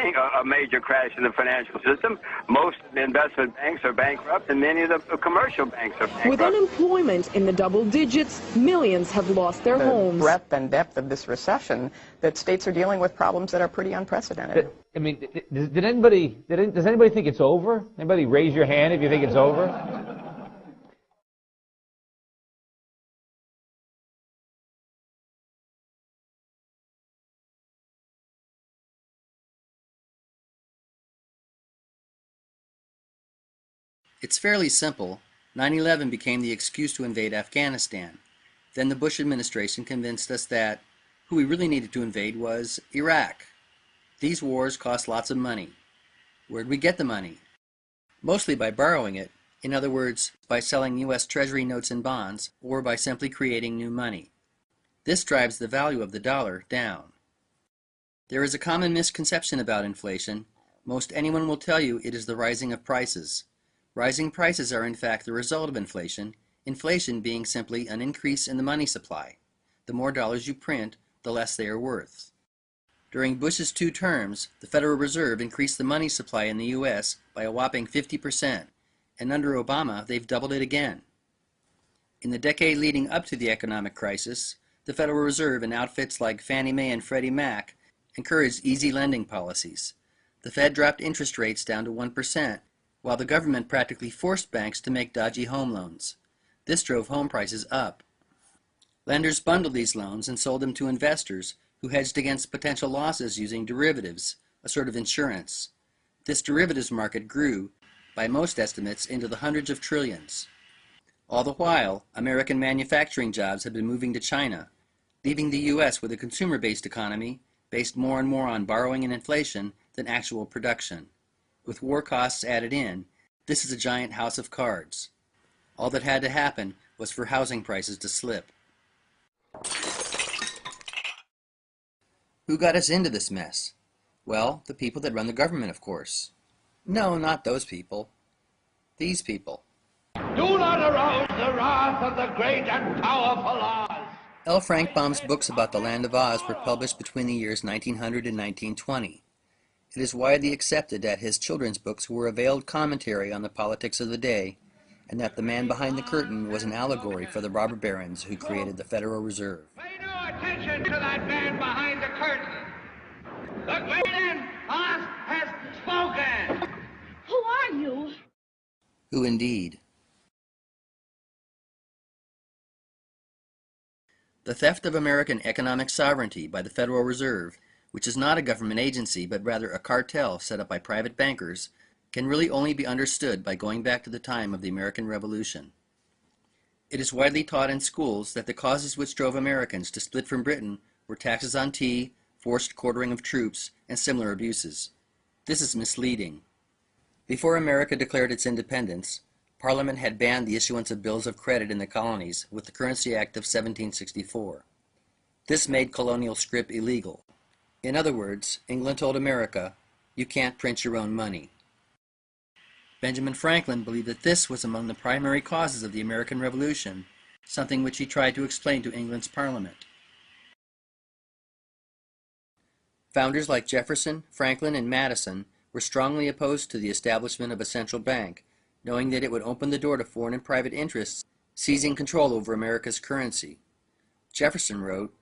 seeing a major crash in the financial system. Most investment banks are bankrupt, and many of the commercial banks are bankrupt. With unemployment in the double digits, millions have lost their homes. The breadth and depth of this recession, that states are dealing with problems that are pretty unprecedented. I mean, does anybody think it's over? Anybody raise your hand if you think it's over? It's fairly simple. 9/11 became the excuse to invade Afghanistan. Then the Bush administration convinced us that who we really needed to invade was Iraq. These wars cost lots of money. Where'd we get the money? Mostly by borrowing it. In other words, by selling U.S. Treasury notes and bonds, or by simply creating new money. This drives the value of the dollar down. There is a common misconception about inflation. Most anyone will tell you it is the rising of prices. Rising prices are in fact the result of inflation, inflation being simply an increase in the money supply. The more dollars you print, the less they are worth. During Bush's 2 terms, the Federal Reserve increased the money supply in the U.S. by a whopping 50%, and under Obama, they've doubled it again. In the decade leading up to the economic crisis, the Federal Reserve and outfits like Fannie Mae and Freddie Mac encouraged easy lending policies. The Fed dropped interest rates down to 1%, while the government practically forced banks to make dodgy home loans. This drove home prices up. Lenders bundled these loans and sold them to investors who hedged against potential losses using derivatives, a sort of insurance. This derivatives market grew, by most estimates, into the hundreds of trillions. All the while, American manufacturing jobs had been moving to China, leaving the U.S. with a consumer-based economy based more and more on borrowing and inflation than actual production. With war costs added in, this is a giant house of cards. All that had to happen was for housing prices to slip. Who got us into this mess? Well, the people that run the government, of course. No, not those people. These people. Do not arouse the wrath of the great and powerful Oz. L. Frank Baum's books about the Land of Oz were published between the years 1900 and 1920. It is widely accepted that his children's books were a veiled commentary on the politics of the day, and that the man behind the curtain was an allegory for the robber barons who created the Federal Reserve. Pay no attention to that man behind the curtain. The great and Oz has spoken. Who are you? Who indeed? The theft of American economic sovereignty by the Federal Reserve, which is not a government agency but rather a cartel set up by private bankers, can really only be understood by going back to the time of the American Revolution. It is widely taught in schools that the causes which drove Americans to split from Britain were taxes on tea, forced quartering of troops, and similar abuses. This is misleading. Before America declared its independence, Parliament had banned the issuance of bills of credit in the colonies with the Currency Act of 1764. This made colonial scrip illegal. In other words, England told America, you can't print your own money. Benjamin Franklin believed that this was among the primary causes of the American Revolution, something which he tried to explain to England's Parliament. Founders like Jefferson, Franklin, and Madison were strongly opposed to the establishment of a central bank, knowing that it would open the door to foreign and private interests seizing control over America's currency. Jefferson wrote,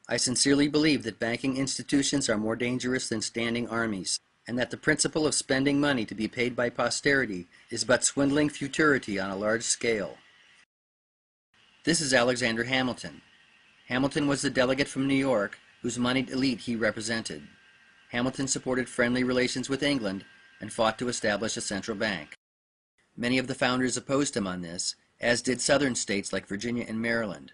I sincerely believe that banking institutions are more dangerous than standing armies, and that the principle of spending money to be paid by posterity is but swindling futurity on a large scale. This is Alexander Hamilton. Hamilton was the delegate from New York whose moneyed elite he represented. Hamilton supported friendly relations with England and fought to establish a central bank. Many of the founders opposed him on this, as did southern states like Virginia and Maryland.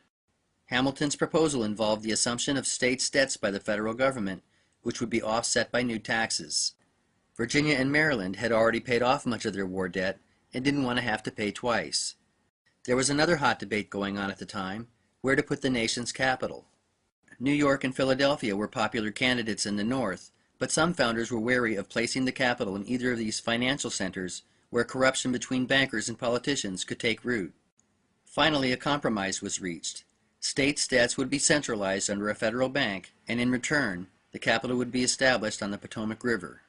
Hamilton's proposal involved the assumption of states' debts by the federal government, which would be offset by new taxes. Virginia and Maryland had already paid off much of their war debt and didn't want to have to pay twice. There was another hot debate going on at the time, where to put the nation's capital. New York and Philadelphia were popular candidates in the North, but some founders were wary of placing the capital in either of these financial centers where corruption between bankers and politicians could take root. Finally, a compromise was reached. States' debts would be centralized under a federal bank, and in return, The capital would be established on the Potomac River.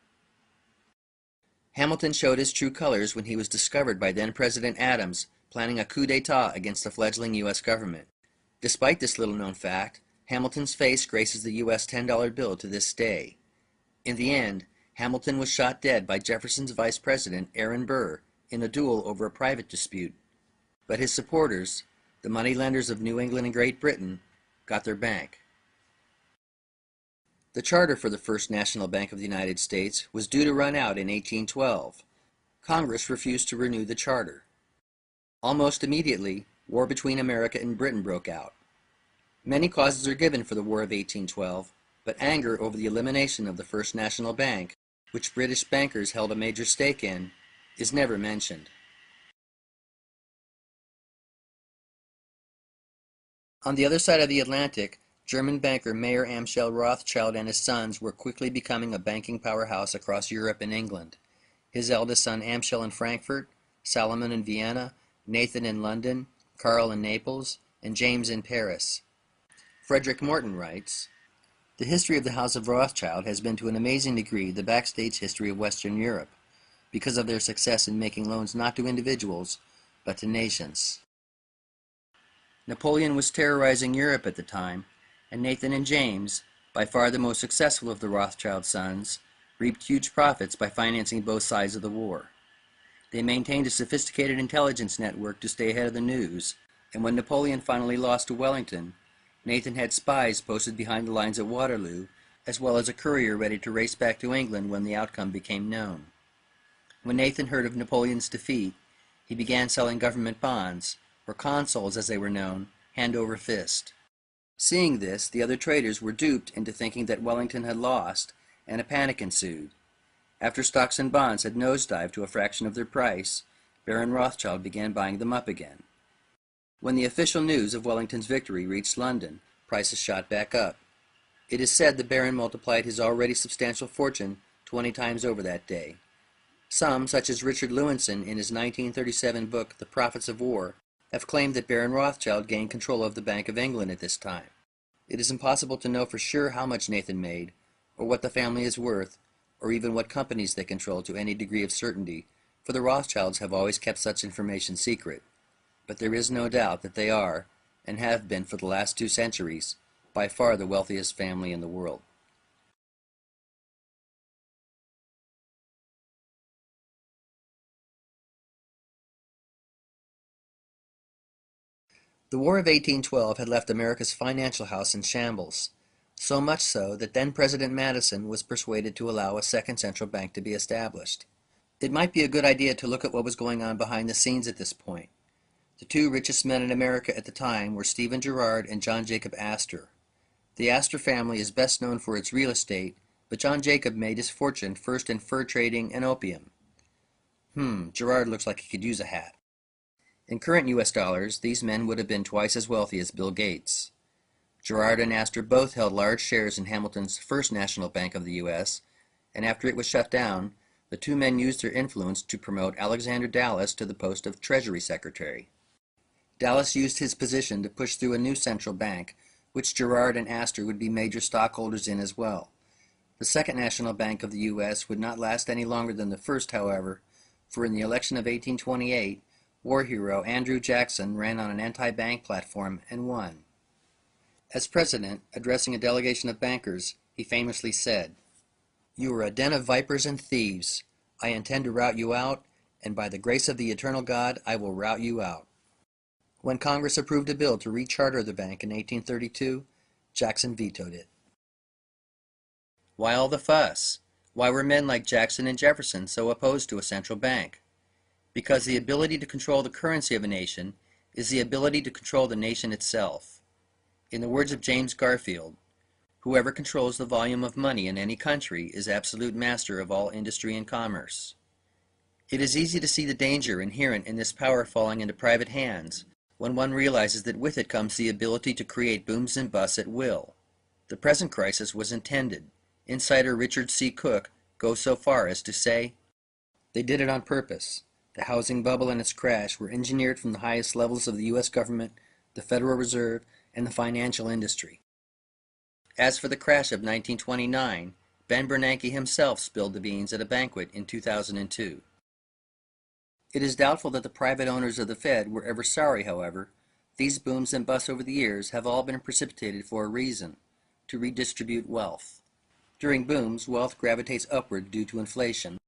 Hamilton showed his true colors when he was discovered by then-President Adams planning a coup d'etat against the fledgling U.S. government. Despite this little-known fact, Hamilton's face graces the U.S. $10 bill to this day. In the end, Hamilton was shot dead by Jefferson's vice president, Aaron Burr, in a duel over a private dispute. But his supporters, the moneylenders of New England and Great Britain, got their bank. The charter for the First National Bank of the United States was due to run out in 1812. Congress refused to renew the charter. Almost immediately, war between America and Britain broke out. Many causes are given for the War of 1812, but anger over the elimination of the First National Bank, which British bankers held a major stake in, is never mentioned. On the other side of the Atlantic, German banker Mayer Amschel Rothschild and his sons were quickly becoming a banking powerhouse across Europe and England. His eldest son Amschel in Frankfurt, Salomon in Vienna, Nathan in London, Karl in Naples, and James in Paris. Frederick Morton writes, "The history of the House of Rothschild has been to an amazing degree the backstage history of Western Europe, because of their success in making loans not to individuals, but to nations." Napoleon was terrorizing Europe at the time, and Nathan and James, by far the most successful of the Rothschild sons, reaped huge profits by financing both sides of the war. They maintained a sophisticated intelligence network to stay ahead of the news, and when Napoleon finally lost to Wellington, Nathan had spies posted behind the lines at Waterloo, as well as a courier ready to race back to England when the outcome became known. When Nathan heard of Napoleon's defeat, he began selling government bonds, or consols as they were known, hand over fist. Seeing this, the other traders were duped into thinking that Wellington had lost, and a panic ensued. After stocks and bonds had nosedived to a fraction of their price, Baron Rothschild began buying them up again. When the official news of Wellington's victory reached London, prices shot back up. It is said the Baron multiplied his already substantial fortune 20 times over that day. Some, such as Richard Lewinson in his 1937 book The Profits of War, have claimed that Baron Rothschild gained control of the Bank of England at this time. It is impossible to know for sure how much Nathan made, or what the family is worth, or even what companies they control to any degree of certainty, for the Rothschilds have always kept such information secret. But there is no doubt that they are, and have been for the last 2 centuries, by far the wealthiest family in the world. The War of 1812 had left America's financial house in shambles, so much so that then-President Madison was persuaded to allow a second central bank to be established. It might be a good idea to look at what was going on behind the scenes at this point. The 2 richest men in America at the time were Stephen Girard and John Jacob Astor. The Astor family is best known for its real estate, but John Jacob made his fortune first in fur trading and opium. Girard looks like he could use a hat. In current U.S. dollars, these men would have been twice as wealthy as Bill Gates. Girard and Astor both held large shares in Hamilton's First National Bank of the U.S., and after it was shut down, the 2 men used their influence to promote Alexander Dallas to the post of Treasury Secretary. Dallas used his position to push through a new central bank, which Girard and Astor would be major stockholders in as well. The Second National Bank of the U.S. would not last any longer than the first, however, for in the election of 1828, war hero Andrew Jackson ran on an anti-bank platform and won. As president, addressing a delegation of bankers, he famously said, "You are a den of vipers and thieves. I intend to rout you out, and by the grace of the eternal God, I will rout you out." When Congress approved a bill to recharter the bank in 1832, Jackson vetoed it. Why all the fuss? Why were men like Jackson and Jefferson so opposed to a central bank? Because the ability to control the currency of a nation is the ability to control the nation itself. In the words of James Garfield, "Whoever controls the volume of money in any country is absolute master of all industry and commerce." It is easy to see the danger inherent in this power falling into private hands when one realizes that with it comes the ability to create booms and busts at will. The present crisis was intended. Insider Richard C. Cook goes so far as to say, "They did it on purpose. The housing bubble and its crash were engineered from the highest levels of the U.S. government, the Federal Reserve, and the financial industry." As for the crash of 1929, Ben Bernanke himself spilled the beans at a banquet in 2002. It is doubtful that the private owners of the Fed were ever sorry, however. These booms and busts over the years have all been precipitated for a reason: to redistribute wealth. During booms, wealth gravitates upward due to inflation.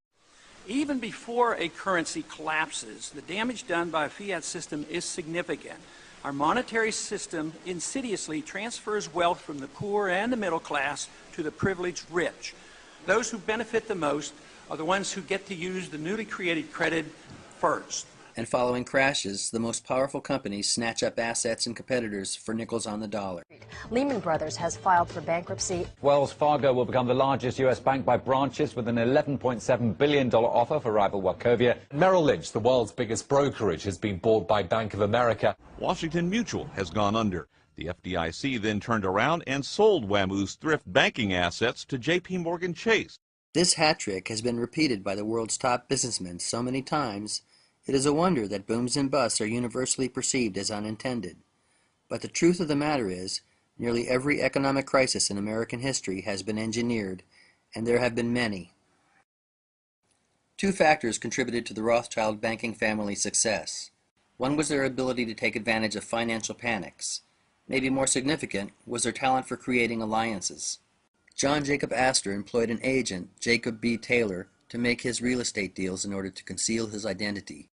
Even before a currency collapses, the damage done by a fiat system is significant. Our monetary system insidiously transfers wealth from the poor and the middle class to the privileged rich. Those who benefit the most are the ones who get to use the newly created credit first. And following crashes, the most powerful companies snatch up assets and competitors for nickels on the dollar. Lehman Brothers has filed for bankruptcy. Wells Fargo will become the largest U.S. bank by branches with an $11.7 billion offer for rival Wachovia. Merrill Lynch, the world's biggest brokerage, has been bought by Bank of America. Washington Mutual has gone under. The FDIC then turned around and sold WAMU's thrift banking assets to J.P. Morgan Chase. This hat trick has been repeated by the world's top businessmen so many times, it is a wonder that booms and busts are universally perceived as unintended. But the truth of the matter is, nearly every economic crisis in American history has been engineered, and there have been many. Two factors contributed to the Rothschild banking family's success. One was their ability to take advantage of financial panics. Maybe more significant was their talent for creating alliances. John Jacob Astor employed an agent, Jacob B. Taylor, to make his real estate deals in order to conceal his identity.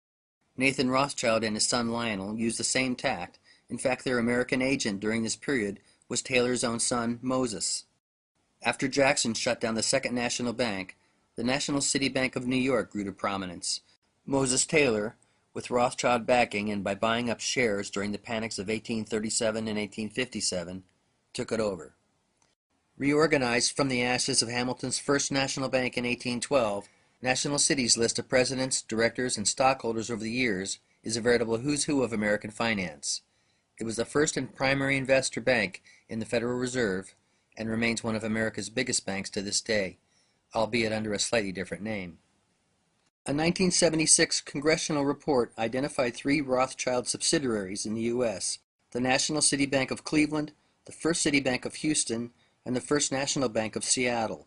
Nathan Rothschild and his son Lionel used the same tact. In fact, their American agent during this period was Taylor's own son, Moses. After Jackson shut down the Second National Bank, the National City Bank of New York grew to prominence. Moses Taylor, with Rothschild backing and by buying up shares during the panics of 1837 and 1857, took it over. Reorganized from the ashes of Hamilton's First National Bank in 1812, National City's list of presidents, directors, and stockholders over the years is a veritable who's who of American finance. It was the first and primary investor bank in the Federal Reserve and remains one of America's biggest banks to this day, albeit under a slightly different name. A 1976 congressional report identified 3 Rothschild subsidiaries in the U.S., the National City Bank of Cleveland, the First City Bank of Houston, and the First National Bank of Seattle.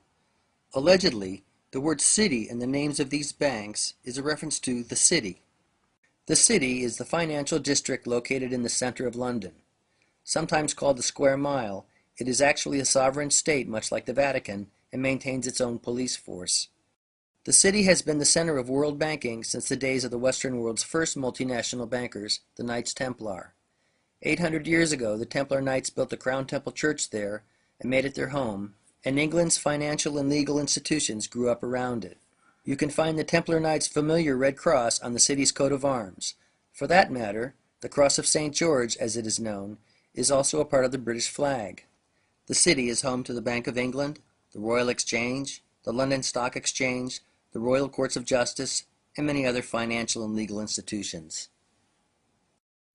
Allegedly, the word city in the names of these banks is a reference to the city. The city is the financial district located in the center of London. Sometimes called the Square Mile, it is actually a sovereign state much like the Vatican and maintains its own police force. The city has been the center of world banking since the days of the Western world's first multinational bankers, the Knights Templar. 800 years ago, the Templar Knights built the Crown Temple Church there and made it their home, and England's financial and legal institutions grew up around it. You can find the Templar Knights' familiar red cross on the city's coat of arms. For that matter, the Cross of St. George, as it is known, is also a part of the British flag. The city is home to the Bank of England, the Royal Exchange, the London Stock Exchange, the Royal Courts of Justice, and many other financial and legal institutions.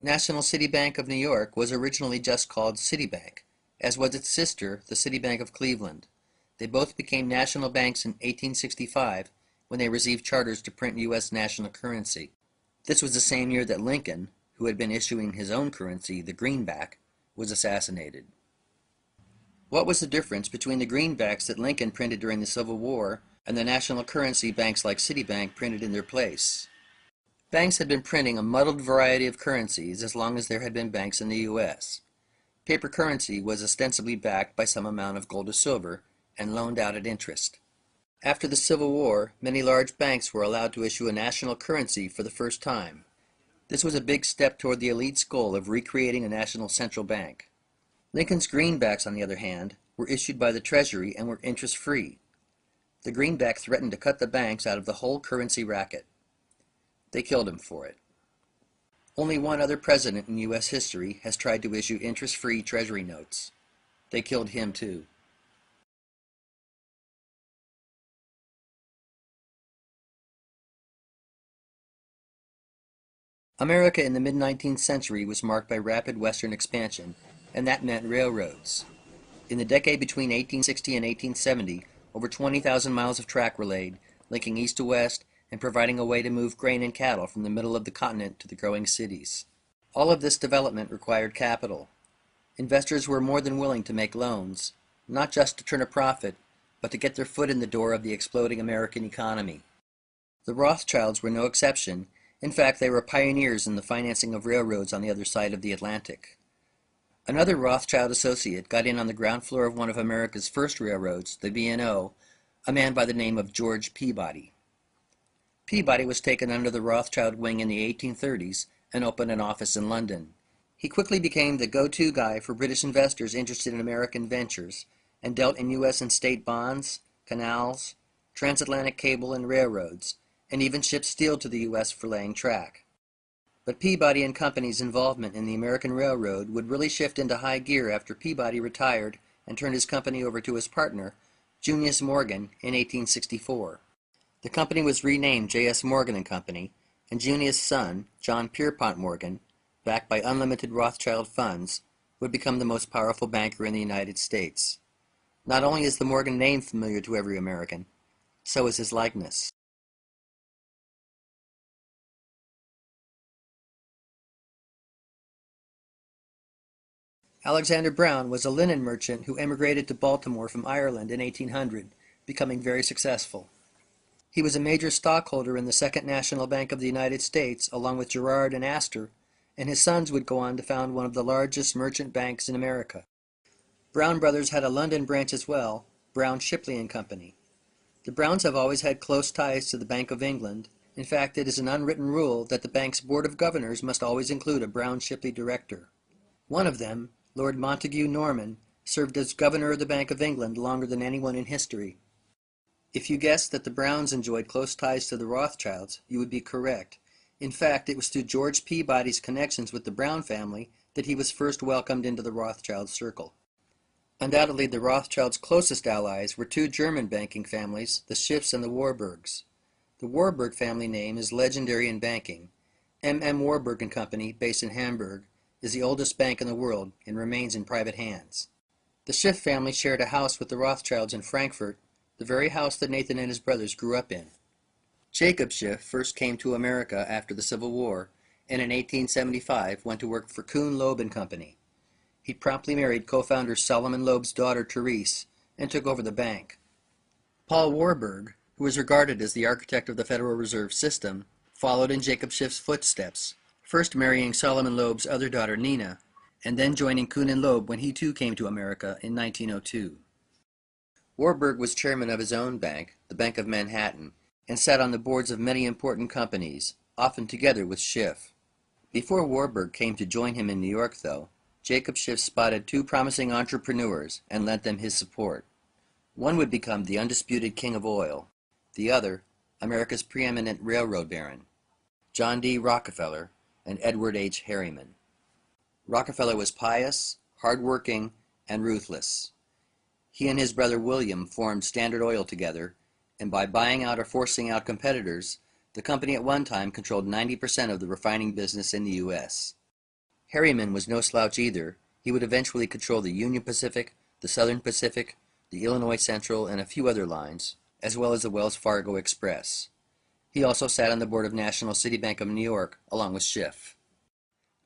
National City Bank of New York was originally just called Citibank, as was its sister, the City Bank of Cleveland. They both became national banks in 1865 when they received charters to print U.S. national currency. This was the same year that Lincoln, who had been issuing his own currency, the greenback, was assassinated. What was the difference between the greenbacks that Lincoln printed during the Civil War and the national currency banks like Citibank printed in their place? Banks had been printing a muddled variety of currencies as long as there had been banks in the U.S. Paper currency was ostensibly backed by some amount of gold or silver and loaned out at interest. After the Civil War, many large banks were allowed to issue a national currency for the first time. This was a big step toward the elite's goal of recreating a national central bank. Lincoln's greenbacks, on the other hand, were issued by the Treasury and were interest-free. The greenback threatened to cut the banks out of the whole currency racket. They killed him for it. Only one other president in U.S. history has tried to issue interest-free Treasury notes. They killed him too. America in the mid-19th century was marked by rapid western expansion, and that meant railroads. In the decade between 1860 and 1870, over 20,000 miles of track were laid, linking east to west and providing a way to move grain and cattle from the middle of the continent to the growing cities. All of this development required capital. Investors were more than willing to make loans. not just to turn a profit, but to get their foot in the door of the exploding American economy. The Rothschilds were no exception. In fact, they were pioneers in the financing of railroads on the other side of the Atlantic. Another Rothschild associate got in on the ground floor of one of America's first railroads, the B&O, a man by the name of George Peabody. Peabody was taken under the Rothschild wing in the 1830s and opened an office in London. He quickly became the go-to guy for British investors interested in American ventures and dealt in U.S. and state bonds, canals, transatlantic cable and railroads, and even shipped steel to the U.S. for laying track. But Peabody and Company's involvement in the American Railroad would really shift into high gear after Peabody retired and turned his company over to his partner, Junius Morgan, in 1864. The company was renamed J.S. Morgan and Company, and Junius' son, John Pierpont Morgan, backed by unlimited Rothschild funds, would become the most powerful banker in the United States. Not only is the Morgan name familiar to every American, so is his likeness. Alexander Brown was a linen merchant who emigrated to Baltimore from Ireland in 1800, becoming very successful. He was a major stockholder in the Second National Bank of the United States, along with Girard and Astor, and his sons would go on to found one of the largest merchant banks in America. Brown Brothers had a London branch as well, Brown Shipley and Company. The Browns have always had close ties to the Bank of England. In fact, it is an unwritten rule that the bank's Board of Governors must always include a Brown Shipley director. One of them, Lord Montague Norman, served as governor of the Bank of England longer than anyone in history. If you guessed that the Browns enjoyed close ties to the Rothschilds, you would be correct. In fact, it was through George Peabody's connections with the Brown family that he was first welcomed into the Rothschild circle. Undoubtedly, the Rothschilds' closest allies were two German banking families, the Schiffs and the Warburgs. The Warburg family name is legendary in banking. M. Warburg and Company, based in Hamburg, is the oldest bank in the world and remains in private hands. The Schiff family shared a house with the Rothschilds in Frankfurt, the very house that Nathan and his brothers grew up in. Jacob Schiff first came to America after the Civil War, and in 1875 went to work for Kuhn, Loeb and Company. He promptly married co-founder Solomon Loeb's daughter Therese and took over the bank. Paul Warburg, who is regarded as the architect of the Federal Reserve System, followed in Jacob Schiff's footsteps, first marrying Solomon Loeb's other daughter Nina, and then joining Kuhn and Loeb when he too came to America in 1902. Warburg was chairman of his own bank, the Bank of Manhattan, and sat on the boards of many important companies, often together with Schiff. Before Warburg came to join him in New York, though, Jacob Schiff spotted two promising entrepreneurs and lent them his support. One would become the undisputed king of oil, the other, America's preeminent railroad baron, John D. Rockefeller and Edward H. Harriman. Rockefeller was pious, hard-working, and ruthless. He and his brother William formed Standard Oil together, and by buying out or forcing out competitors, the company at one time controlled 90% of the refining business in the U.S. Harriman was no slouch either. He would eventually control the Union Pacific, the Southern Pacific, the Illinois Central, and a few other lines, as well as the Wells Fargo Express. He also sat on the board of National City Bank of New York, along with Schiff.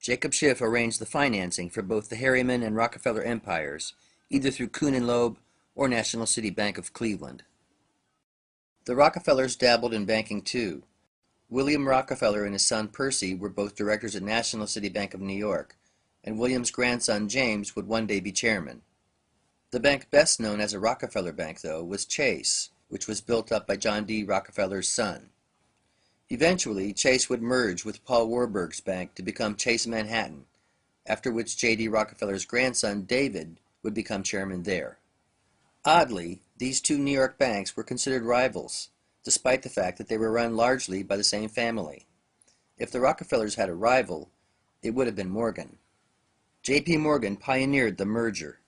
Jacob Schiff arranged the financing for both the Harriman and Rockefeller empires, either through Kuhn and Loeb or National City Bank of Cleveland. The Rockefellers dabbled in banking too. William Rockefeller and his son Percy were both directors at National City Bank of New York, and William's grandson James would one day be chairman. The bank best known as a Rockefeller Bank, though, was Chase, which was built up by John D. Rockefeller's son. Eventually, Chase would merge with Paul Warburg's bank to become Chase Manhattan, after which J.D. Rockefeller's grandson David would become chairman there. Oddly, these two New York banks were considered rivals, despite the fact that they were run largely by the same family. If the Rockefellers had a rival, it would have been Morgan. J.P. Morgan pioneered the merger.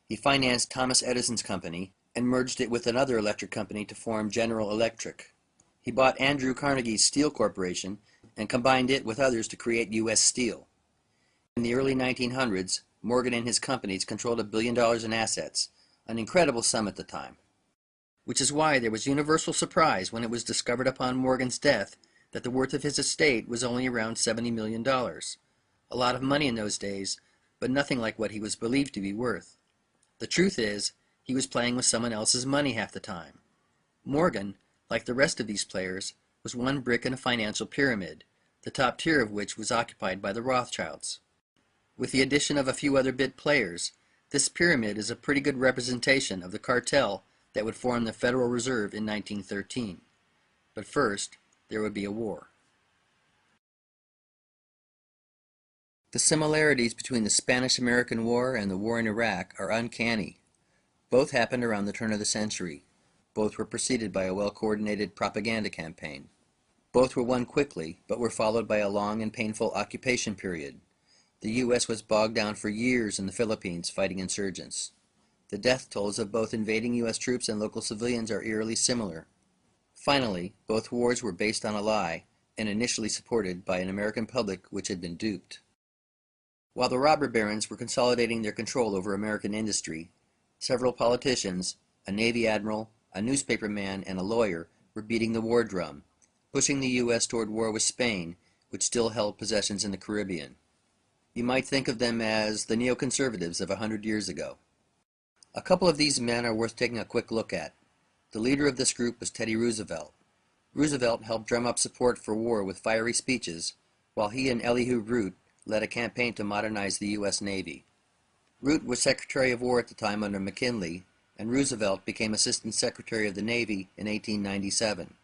He financed Thomas Edison's company and merged it with another electric company to form General Electric. He bought Andrew Carnegie's Steel Corporation and combined it with others to create U.S. Steel. In the early 1900s, Morgan and his companies controlled $1 billion in assets, an incredible sum at the time. Which is why there was universal surprise when it was discovered upon Morgan's death that the worth of his estate was only around $70 million. A lot of money in those days, but nothing like what he was believed to be worth. The truth is, He was playing with someone else's money half the time. Morgan, like the rest of these players, was one brick in a financial pyramid, the top tier of which was occupied by the Rothschilds. With the addition of a few other bit players, this pyramid is a pretty good representation of the cartel that would form the Federal Reserve in 1913. But first, there would be a war. The similarities between the Spanish-American War and the war in Iraq are uncanny. Both happened around the turn of the century. Both were preceded by a well-coordinated propaganda campaign. Both were won quickly, but were followed by a long and painful occupation period. The U.S. was bogged down for years in the Philippines fighting insurgents. The death tolls of both invading U.S. troops and local civilians are eerily similar. Finally, both wars were based on a lie and initially supported by an American public which had been duped. While the robber barons were consolidating their control over American industry, several politicians, a Navy admiral, a newspaperman, and a lawyer were beating the war drum, pushing the U.S. toward war with Spain, which still held possessions in the Caribbean. You might think of them as the neoconservatives of 100 years ago. A couple of these men are worth taking a quick look at. The leader of this group was Teddy Roosevelt. Roosevelt helped drum up support for war with fiery speeches, while he and Elihu Root led a campaign to modernize the U.S. Navy. Root was Secretary of War at the time under McKinley, and Roosevelt became Assistant Secretary of the Navy in 1897.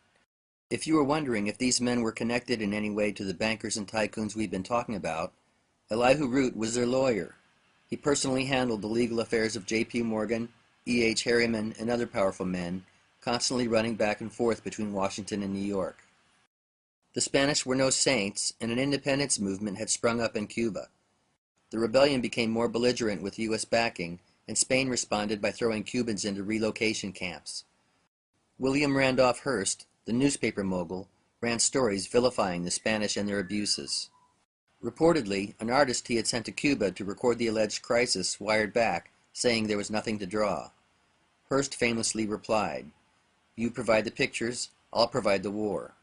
If you were wondering if these men were connected in any way to the bankers and tycoons we've been talking about, Elihu Root was their lawyer. He personally handled the legal affairs of J.P. Morgan, E.H. Harriman, and other powerful men, constantly running back and forth between Washington and New York. The Spanish were no saints, and an independence movement had sprung up in Cuba. The rebellion became more belligerent with U.S. backing, and Spain responded by throwing Cubans into relocation camps. William Randolph Hearst, the newspaper mogul, ran stories vilifying the Spanish and their abuses. Reportedly, an artist he had sent to Cuba to record the alleged crisis wired back, saying there was nothing to draw. Hearst famously replied, "You provide the pictures, I'll provide the war."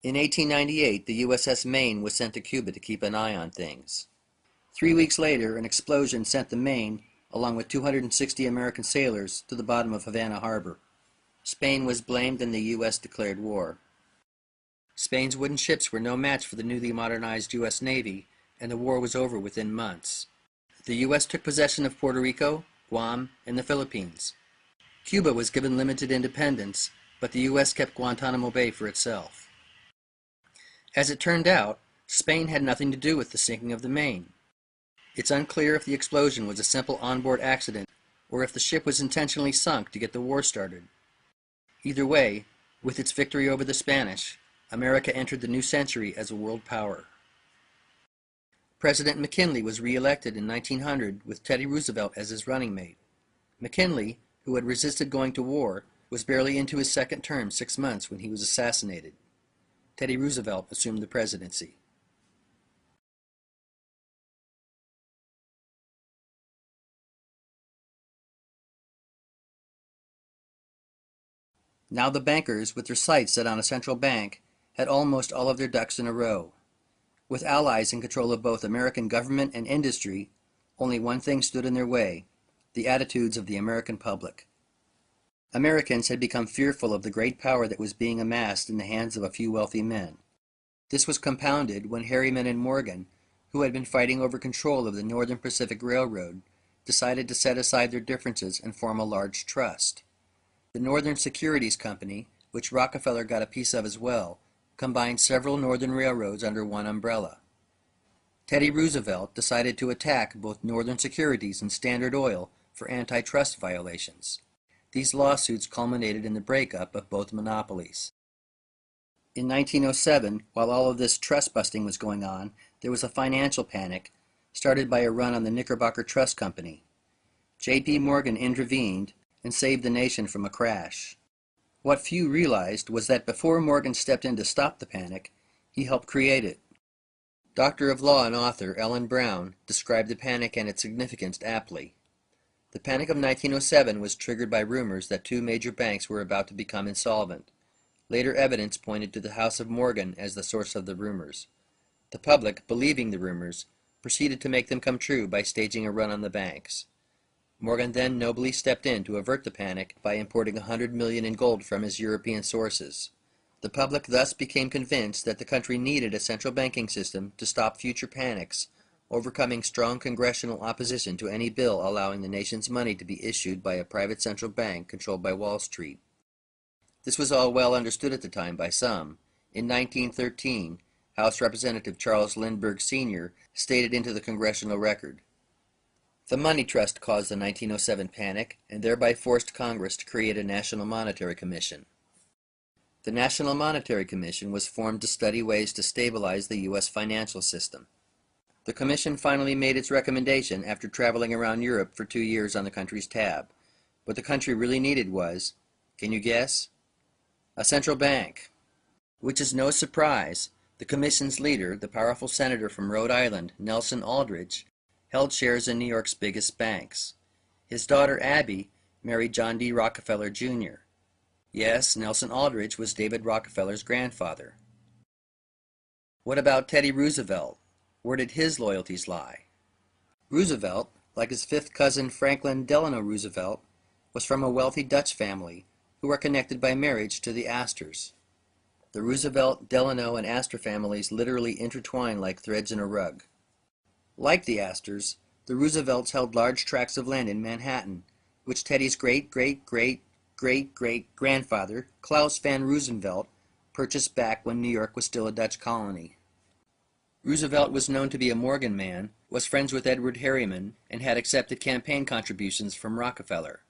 In 1898, the USS Maine was sent to Cuba to keep an eye on things. 3 weeks later, an explosion sent the Maine, along with 260 American sailors, to the bottom of Havana Harbor. Spain was blamed and the U.S. declared war. Spain's wooden ships were no match for the newly modernized U.S. Navy, and the war was over within months. The U.S. took possession of Puerto Rico, Guam, and the Philippines. Cuba was given limited independence, but the U.S. kept Guantanamo Bay for itself. As it turned out, Spain had nothing to do with the sinking of the Maine. It's unclear if the explosion was a simple onboard accident or if the ship was intentionally sunk to get the war started. Either way, with its victory over the Spanish, America entered the new century as a world power. President McKinley was re-elected in 1900 with Teddy Roosevelt as his running mate. McKinley, who had resisted going to war, was barely into his second term 6 months when he was assassinated. Teddy Roosevelt assumed the presidency. Now the bankers, with their sights set on a central bank, had almost all of their ducks in a row. With allies in control of both American government and industry, only one thing stood in their way: the attitudes of the American public. Americans had become fearful of the great power that was being amassed in the hands of a few wealthy men. This was compounded when Harriman and Morgan, who had been fighting over control of the Northern Pacific Railroad, decided to set aside their differences and form a large trust. The Northern Securities Company, which Rockefeller got a piece of as well, combined several northern railroads under one umbrella. Teddy Roosevelt decided to attack both Northern Securities and Standard Oil for antitrust violations. These lawsuits culminated in the breakup of both monopolies. In 1907, while all of this trust busting was going on, there was a financial panic started by a run on the Knickerbocker Trust Company. J.P. Morgan intervened and saved the nation from a crash. What few realized was that before Morgan stepped in to stop the panic, he helped create it. Doctor of Law and author Ellen Brown described the panic and its significance aptly. The Panic of 1907 was triggered by rumors that 2 major banks were about to become insolvent. Later evidence pointed to the House of Morgan as the source of the rumors. The public, believing the rumors, proceeded to make them come true by staging a run on the banks. Morgan then nobly stepped in to avert the panic by importing $100 million in gold from his European sources. The public thus became convinced that the country needed a central banking system to stop future panics, overcoming strong congressional opposition to any bill allowing the nation's money to be issued by a private central bank controlled by Wall Street. This was all well understood at the time by some. In 1913, House Representative Charles Lindbergh Sr. stated into the congressional record, "The money trust caused the 1907 panic and thereby forced Congress to create a National Monetary Commission." The National Monetary Commission was formed to study ways to stabilize the U.S. financial system. The commission finally made its recommendation after traveling around Europe for 2 years on the country's tab. What the country really needed was, can you guess? A central bank. Which is no surprise. The commission's leader, the powerful senator from Rhode Island, Nelson Aldrich, held shares in New York's biggest banks. His daughter Abby married John D. Rockefeller, Jr. Yes, Nelson Aldrich was David Rockefeller's grandfather. What about Teddy Roosevelt? Where did his loyalties lie? Roosevelt, like his fifth cousin Franklin Delano Roosevelt, was from a wealthy Dutch family who were connected by marriage to the Astors. The Roosevelt, Delano, and Astor families literally intertwined like threads in a rug. Like the Astors, the Roosevelts held large tracts of land in Manhattan, which Teddy's great-great-great-great-great-grandfather, Klaus van Roosevelt, purchased back when New York was still a Dutch colony. Roosevelt was known to be a Morgan man, was friends with Edward Harriman, and had accepted campaign contributions from Rockefeller.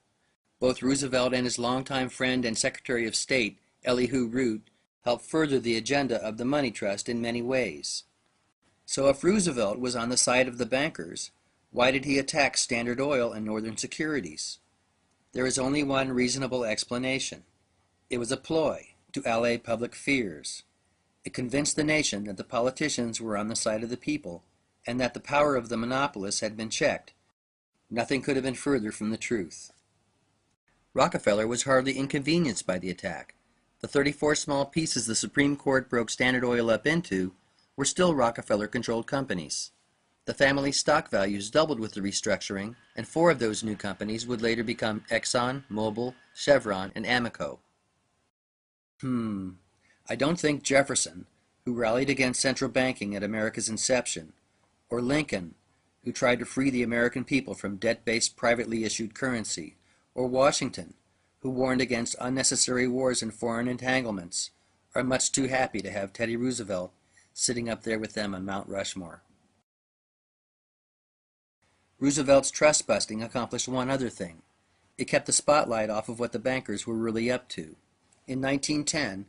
Both Roosevelt and his longtime friend and Secretary of State, Elihu Root, helped further the agenda of the money trust in many ways. So if Roosevelt was on the side of the bankers, why did he attack Standard Oil and Northern Securities? There is only one reasonable explanation. It was a ploy to allay public fears. It convinced the nation that the politicians were on the side of the people and that the power of the monopolists had been checked. Nothing could have been further from the truth. Rockefeller was hardly inconvenienced by the attack. The 34 small pieces the Supreme Court broke Standard Oil up into were still Rockefeller-controlled companies. The family's stock values doubled with the restructuring, and 4 of those new companies would later become Exxon, Mobil, Chevron, and Amoco. I don't think Jefferson, who rallied against central banking at America's inception, or Lincoln, who tried to free the American people from debt-based privately issued currency, or Washington, who warned against unnecessary wars and foreign entanglements, are much too happy to have Teddy Roosevelt sitting up there with them on Mount Rushmore. Roosevelt's trust busting accomplished one other thing. It kept the spotlight off of what the bankers were really up to. In 1910,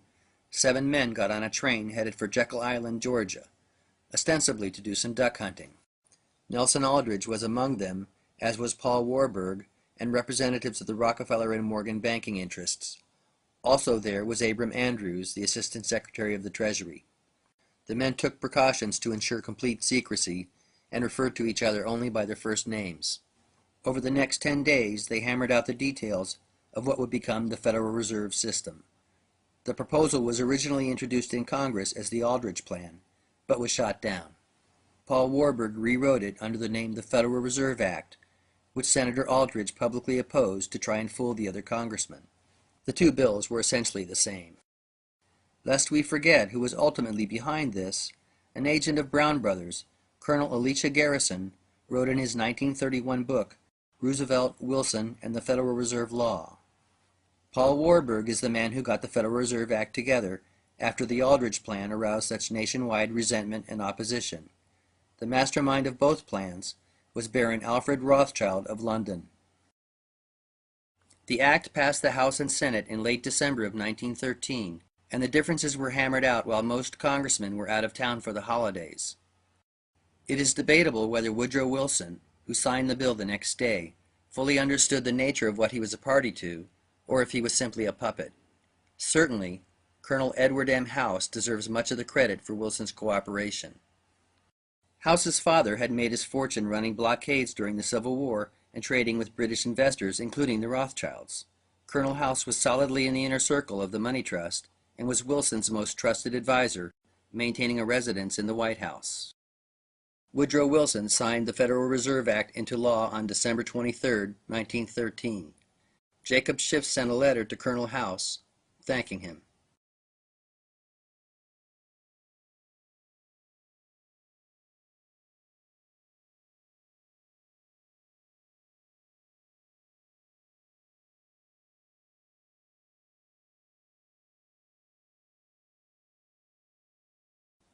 7 men got on a train headed for Jekyll Island, Georgia, ostensibly to do some duck hunting. Nelson Aldrich was among them, as was Paul Warburg, and representatives of the Rockefeller and Morgan banking interests. Also there was Abram Andrews, the Assistant Secretary of the Treasury. The men took precautions to ensure complete secrecy and referred to each other only by their first names. Over the next 10 days, they hammered out the details of what would become the Federal Reserve System. The proposal was originally introduced in Congress as the Aldrich Plan, but was shot down. Paul Warburg rewrote it under the name the Federal Reserve Act, which Senator Aldrich publicly opposed to try and fool the other congressmen. The 2 bills were essentially the same. Lest we forget who was ultimately behind this, an agent of Brown Brothers, Colonel Elisha Garrison, wrote in his 1931 book, Roosevelt, Wilson, and the Federal Reserve Law. Paul Warburg is the man who got the Federal Reserve Act together after the Aldrich Plan aroused such nationwide resentment and opposition. The mastermind of both plans was Baron Alfred Rothschild of London. The act passed the House and Senate in late December of 1913, and the differences were hammered out while most congressmen were out of town for the holidays. It is debatable whether Woodrow Wilson, who signed the bill the next day, fully understood the nature of what he was a party to, or if he was simply a puppet. Certainly, Colonel Edward M. House deserves much of the credit for Wilson's cooperation. House's father had made his fortune running blockades during the Civil War and trading with British investors, including the Rothschilds. Colonel House was solidly in the inner circle of the money trust and was Wilson's most trusted advisor, maintaining a residence in the White House. Woodrow Wilson signed the Federal Reserve Act into law on December 23, 1913. Jacob Schiff sent a letter to Colonel House thanking him.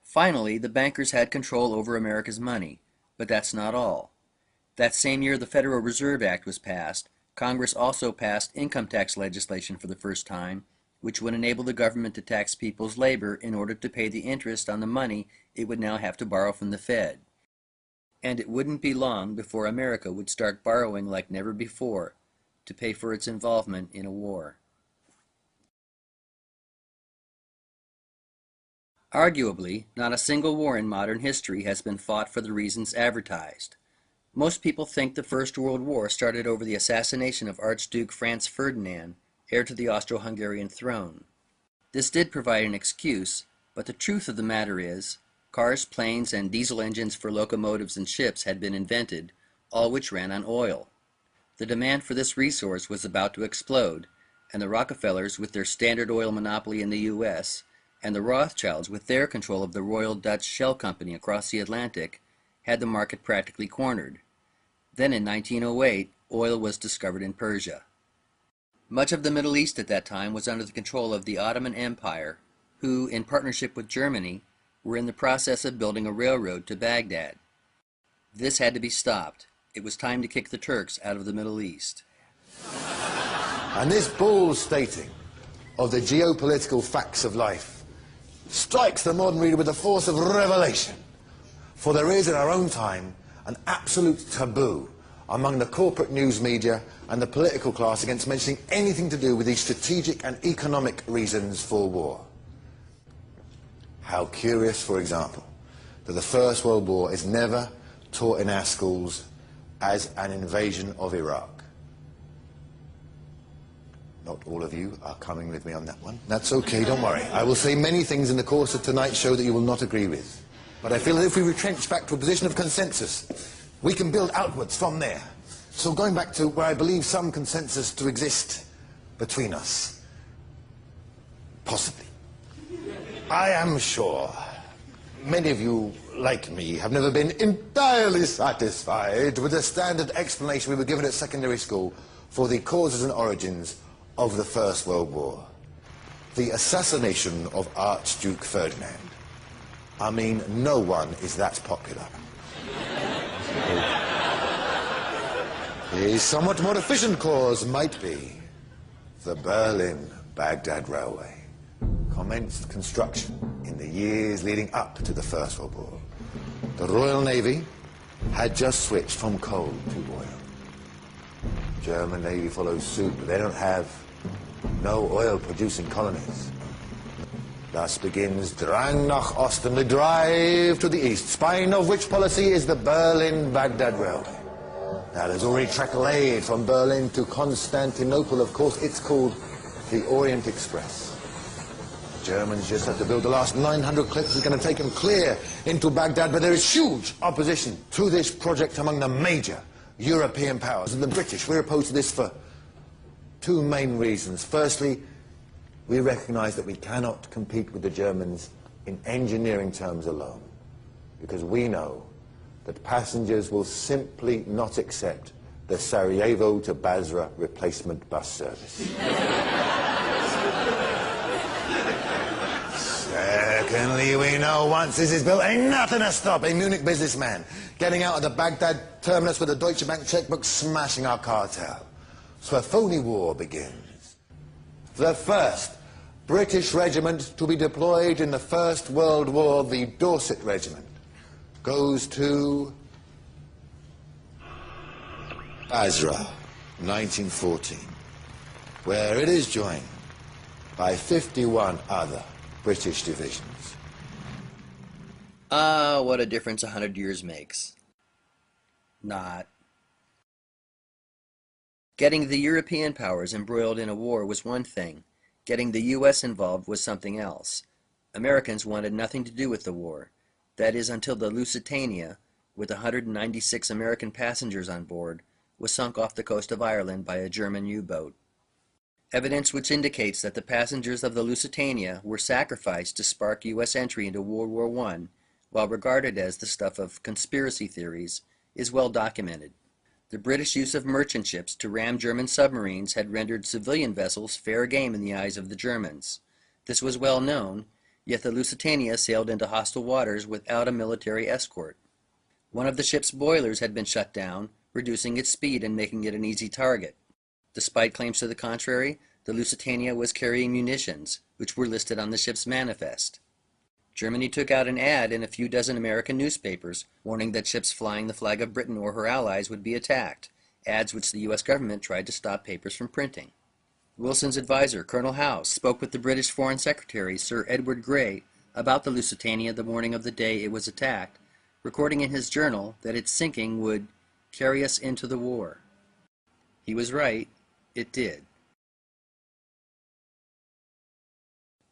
Finally, the bankers had control over America's money, but that's not all. That same year the Federal Reserve Act was passed, Congress also passed income tax legislation for the first time, which would enable the government to tax people's labor in order to pay the interest on the money it would now have to borrow from the Fed. And it wouldn't be long before America would start borrowing like never before to pay for its involvement in a war. Arguably, not a single war in modern history has been fought for the reasons advertised. Most people think the First World War started over the assassination of Archduke Franz Ferdinand, heir to the Austro-Hungarian throne. This did provide an excuse, but the truth of the matter is, cars, planes, and diesel engines for locomotives and ships had been invented, all which ran on oil. The demand for this resource was about to explode, and the Rockefellers, with their Standard Oil monopoly in the U.S., and the Rothschilds, with their control of the Royal Dutch Shell Company across the Atlantic, had the market practically cornered. Then in 1908, oil was discovered in Persia. Much of the Middle East at that time was under the control of the Ottoman Empire, who, in partnership with Germany, were in the process of building a railroad to Baghdad. This had to be stopped. It was time to kick the Turks out of the Middle East. And this bald stating of the geopolitical facts of life strikes the modern reader with the force of revelation. For there is in our own time an absolute taboo among the corporate news media and the political class against mentioning anything to do with these strategic and economic reasons for war. How curious, for example, that the First World War is never taught in our schools as an invasion of Iraq. Not all of you are coming with me on that one. That's okay, don't worry. I will say many things in the course of tonight's show that you will not agree with. But I feel that if we retrench back to a position of consensus, we can build outwards from there. So going back to where I believe some consensus to exist between us. Possibly. I am sure many of you, like me, have never been entirely satisfied with the standard explanation we were given at secondary school for the causes and origins of the First World War. The assassination of Archduke Ferdinand. I mean, no one is that popular. The somewhat more efficient cause might be the Berlin-Baghdad Railway. Commenced construction in the years leading up to the First World War. The Royal Navy had just switched from coal to oil. German Navy follows suit, but they don't have no oil-producing colonies. Thus begins Drang nach Osten, the drive to the east, spine of which policy is the Berlin-Baghdad Railway. Now, there's already track laid from Berlin to Constantinople. Of course, it's called the Orient Express. The Germans just have to build the last 900 clips. It's going to take them clear into Baghdad, but there is huge opposition to this project among the major European powers. And the British, we're opposed to this for two main reasons. Firstly, we recognize that we cannot compete with the Germans in engineering terms alone, because we know that passengers will simply not accept the Sarajevo to Basra replacement bus service. Secondly, we know once this is built, ain't nothing to stop a Munich businessman getting out of the Baghdad terminus with a Deutsche Bank checkbook, smashing our cartel. So a phony war begins. The first British regiment to be deployed in the First World War, the Dorset Regiment, goes to Basra, 1914, where it is joined by 51 other British divisions. Ah, what a difference 100 years makes. Not. Getting the European powers embroiled in a war was one thing. Getting the U.S. involved was something else. Americans wanted nothing to do with the war. That is, until the Lusitania, with 196 American passengers on board, was sunk off the coast of Ireland by a German U-boat. Evidence which indicates that the passengers of the Lusitania were sacrificed to spark U.S. entry into World War I, while regarded as the stuff of conspiracy theories, is well documented. The British use of merchant ships to ram German submarines had rendered civilian vessels fair game in the eyes of the Germans. This was well known, yet the Lusitania sailed into hostile waters without a military escort. One of the ship's boilers had been shut down, reducing its speed and making it an easy target. Despite claims to the contrary, the Lusitania was carrying munitions, which were listed on the ship's manifest. Germany took out an ad in a few dozen American newspapers, warning that ships flying the flag of Britain or her allies would be attacked, ads which the U.S. government tried to stop papers from printing. Wilson's advisor, Colonel House, spoke with the British Foreign Secretary, Sir Edward Grey, about the Lusitania the morning of the day it was attacked, recording in his journal that its sinking would carry us into the war. He was right. It did.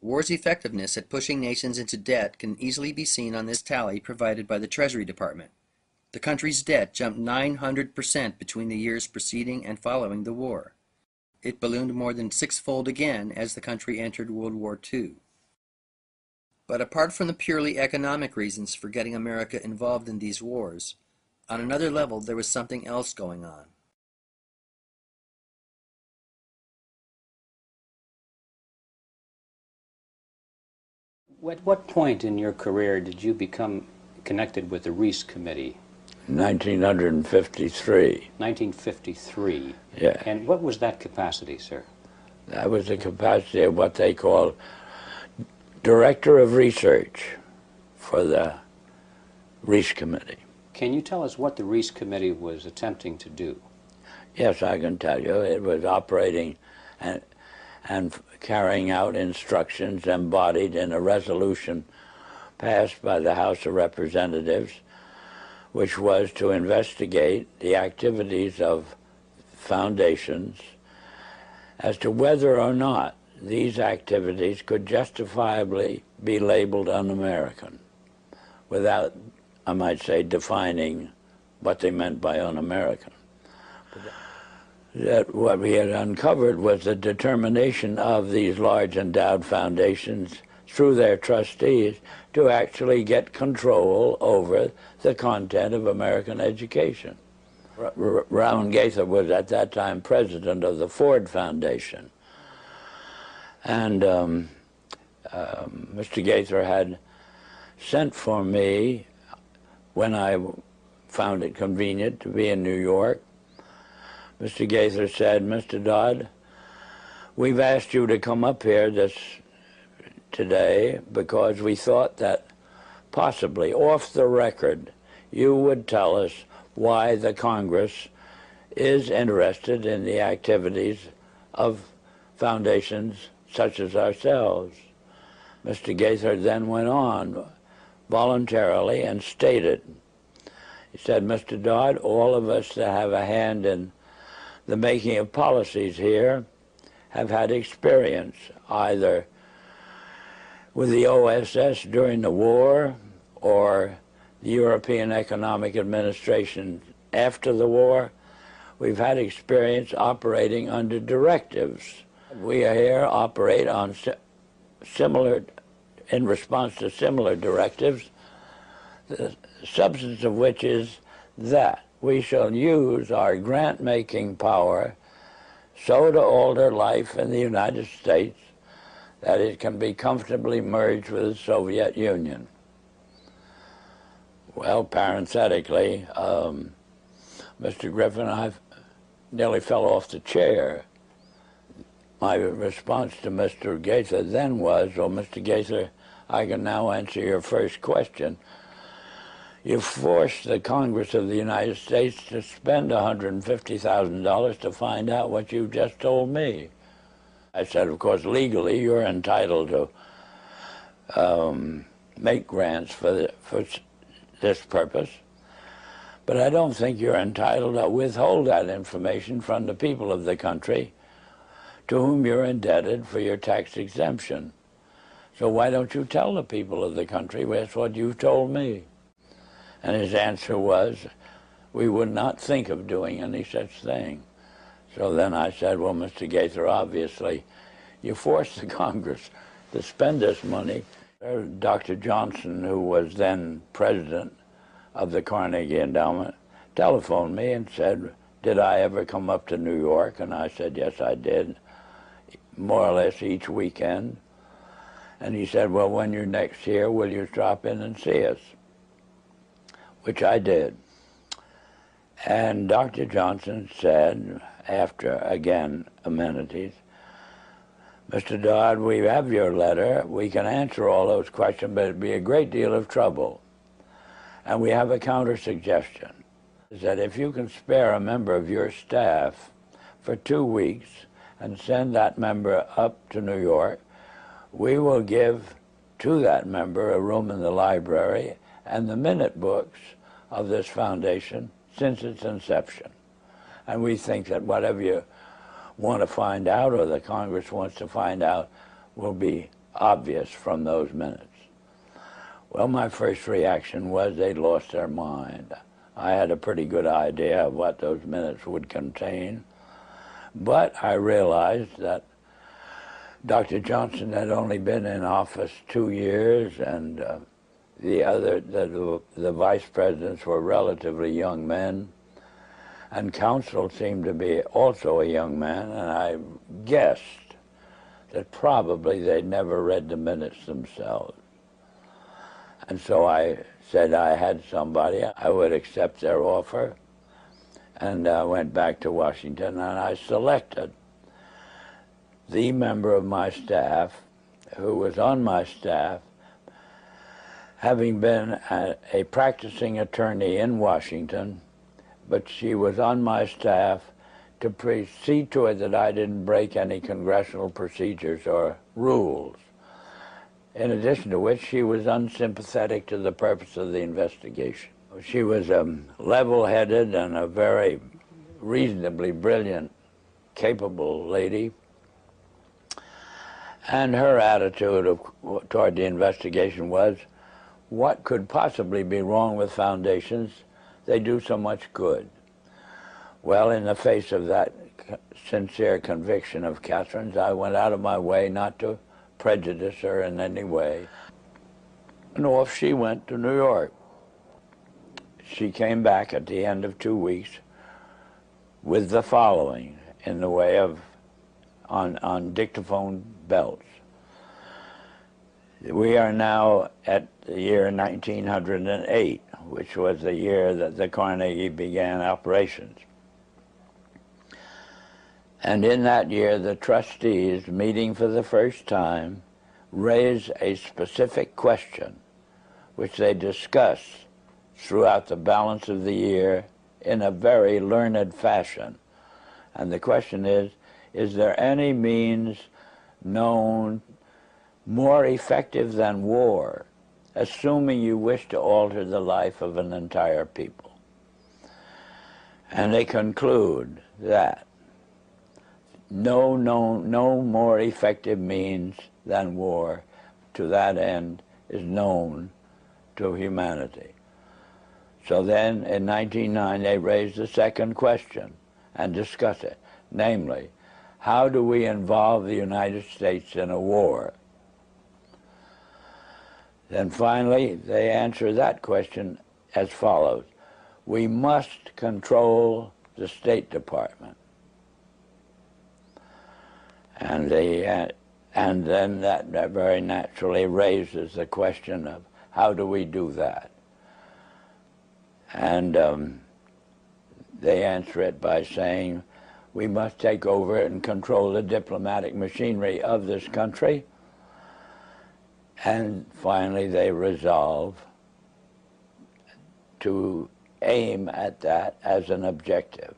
War's effectiveness at pushing nations into debt can easily be seen on this tally provided by the Treasury Department. The country's debt jumped 900% between the years preceding and following the war. It ballooned more than sixfold again as the country entered World War II. But apart from the purely economic reasons for getting America involved in these wars, on another level there was something else going on. At what point in your career did you become connected with the Reese Committee? 1953. 1953. Yeah. And what was that capacity, sir? That was the capacity of what they call Director of Research for the Reese Committee. Can you tell us what the Reese Committee was attempting to do? Yes, I can tell you. It was operating and carrying out instructions embodied in a resolution passed by the House of Representatives, which was to investigate the activities of foundations as to whether or not these activities could justifiably be labeled un-American without, I might say, defining what they meant by un-American. That what we had uncovered was the determination of these large endowed foundations through their trustees to actually get control over the content of American education. Rowan Gaither was at that time president of the Ford Foundation. And Mr. Gaither had sent for me when I found it convenient to be in New York. Mr. Gaither said, "Mr. Dodd, we've asked you to come up here today because we thought that possibly off the record you would tell us why the Congress is interested in the activities of foundations such as ourselves." Mr. Gaither then went on voluntarily and stated, he said, "Mr. Dodd, all of us that have a hand in the making of policies here have had experience either with the OSS during the war or the European Economic Administration after the war. We've had experience operating under directives. We here operate on in response to similar directives, the substance of which is that we shall use our grant-making power so to alter life in the United States that it can be comfortably merged with the Soviet Union." Well, parenthetically, Mr. Griffin, I nearly fell off the chair. My response to Mr. Gaither then was, "Well, Mr. Gaither, I can now answer your first question. You forced the Congress of the United States to spend $150,000 to find out what you just told me." I said, "Of course, legally, you're entitled to make grants for this purpose, but I don't think you're entitled to withhold that information from the people of the country to whom you're indebted for your tax exemption. So why don't you tell the people of the country that's what you told me?" And his answer was, we would not think of doing any such thing. So then I said, well, Mr. Gaither, obviously, you forced the Congress to spend this money. Dr. Johnson, who was then president of the Carnegie Endowment, telephoned me and said, did I ever come up to New York? And I said, yes, I did, more or less each weekend. And he said, well, when you're next here, will you drop in and see us? Which I did. And Dr. Johnson said, after, again, amenities, Mr. Dodd, we have your letter. We can answer all those questions, but it'd be a great deal of trouble. And we have a counter-suggestion, is that if you can spare a member of your staff for 2 weeks and send that member up to New York, we will give to that member a room in the library and the minute books of this foundation since its inception. And we think that whatever you want to find out or the Congress wants to find out will be obvious from those minutes. Well, my first reaction was they'd lost their mind. I had a pretty good idea of what those minutes would contain, but I realized that Dr. Johnson had only been in office 2 years, and the vice presidents were relatively young men, and counsel seemed to be also a young man, and I guessed that probably they'd never read the minutes themselves. And so I said I had somebody, I would accept their offer, and I went back to Washington, and I selected the member of my staff who was on my staff, having been a practicing attorney in Washington, but she was on my staff to see to it that I didn't break any congressional procedures or rules. In addition to which, she was unsympathetic to the purpose of the investigation. She was level-headed and a very reasonably brilliant, capable lady. And her attitude toward the investigation was, what could possibly be wrong with foundations? They do so much good. Well, in the face of that sincere conviction of Catherine's, I went out of my way not to prejudice her in any way. And off she went to New York. She came back at the end of 2 weeks with the following in the way of, on dictaphone belts. We are now at the year 1908, which was the year that the Carnegie began operations. And in that year, the trustees, meeting for the first time, raised a specific question, which they discussed throughout the balance of the year in a very learned fashion. And the question is there any means known more effective than war, assuming you wish to alter the life of an entire people? And they conclude that no more effective means than war to that end is known to humanity. So then in 1909 they raised the second question and discussed it, namely, how do we involve the United States in a war? Then finally they answer that question as follows: we must control the State Department. And then that very naturally raises the question of how do we do that? And they answer it by saying we must take over and control the diplomatic machinery of this country. And finally they resolve to aim at that as an objective.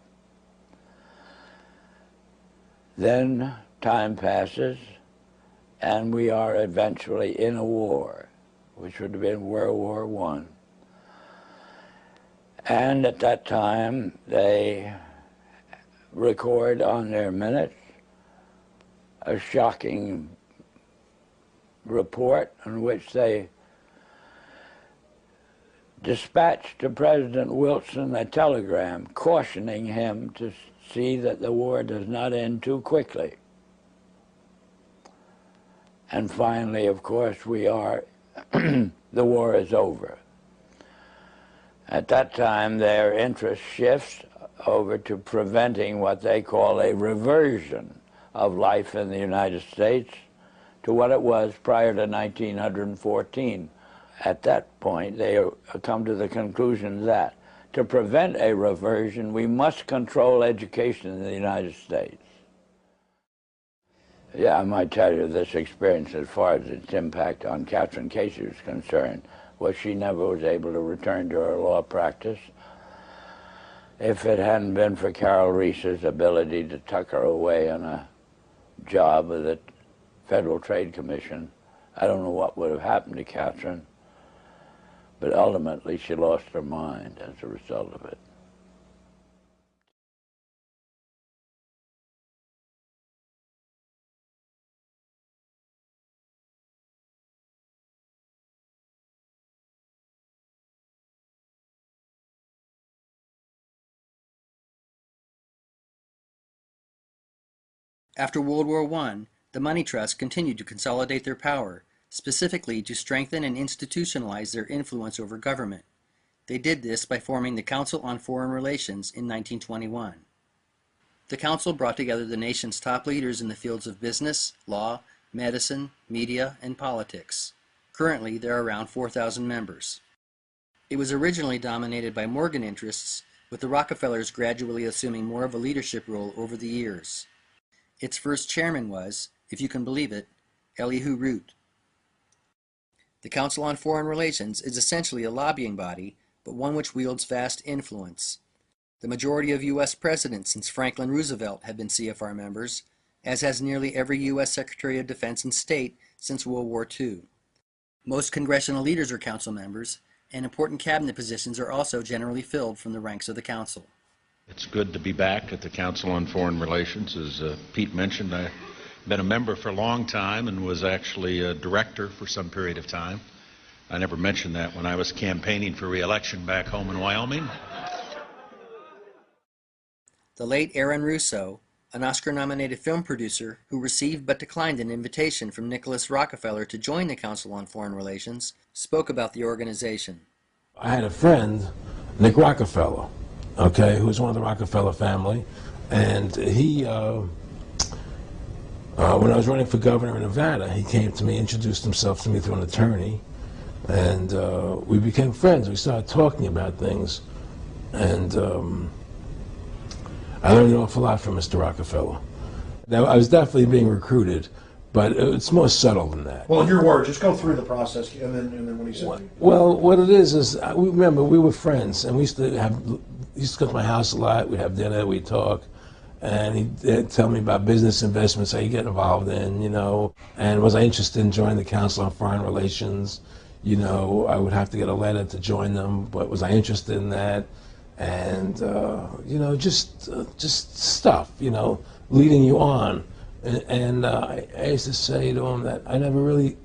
Then time passes, and we are eventually in a war, which would have been World War I. And at that time, they record on their minutes a shocking report in which they dispatched to President Wilson a telegram cautioning him to see that the war does not end too quickly. And finally, of course, the war is over. At that time, their interest shifts over to preventing what they call a reversion of life in the United States to what it was prior to 1914. At that point, they come to the conclusion that to prevent a reversion, we must control education in the United States. Yeah, I might tell you this experience, as far as its impact on Catherine Casey was concerned, was she never was able to return to her law practice. If it hadn't been for Carol Reese's ability to tuck her away on a job with the Federal Trade Commission, I don't know what would have happened to Catherine. But ultimately, she lost her mind as a result of it. After World War I, the money trusts continued to consolidate their power, specifically to strengthen and institutionalize their influence over government. They did this by forming the Council on Foreign Relations in 1921. The council brought together the nation's top leaders in the fields of business, law, medicine, media, and politics. Currently, there are around 4,000 members. It was originally dominated by Morgan interests, with the Rockefellers gradually assuming more of a leadership role over the years. Its first chairman was, if you can believe it, Elihu Root. The Council on Foreign Relations is essentially a lobbying body, but one which wields vast influence. The majority of U.S. presidents since Franklin Roosevelt have been CFR members, as has nearly every U.S. Secretary of Defense and State since World War II. Most congressional leaders are council members, and important cabinet positions are also generally filled from the ranks of the council. It's good to be back at the Council on Foreign Relations. As Pete mentioned, I've been a member for a long time and was actually a director for some period of time. I never mentioned that when I was campaigning for re-election back home in Wyoming. The late Aaron Russo, an Oscar-nominated film producer who received but declined an invitation from Nicholas Rockefeller to join the Council on Foreign Relations, spoke about the organization. I had a friend, Nick Rockefeller, okay, who was one of the Rockefeller family, and he, when I was running for governor in Nevada, he came to me, introduced himself to me through an attorney, and we became friends. We started talking about things, and I learned an awful lot from Mr. Rockefeller. Now, I was definitely being recruited, but it's more subtle than that. Well, in your words, just go through the process, and then what he said. Well, what it is remember, we were friends, and we used to come to my house a lot. We'd have dinner, we'd talk, and he'd tell me about business investments I get involved in, you know, and was I interested in joining the Council on Foreign Relations? You know, I would have to get a letter to join them, but was I interested in that? And, you know, just stuff, you know, leading you on. And I used to say to him that I never really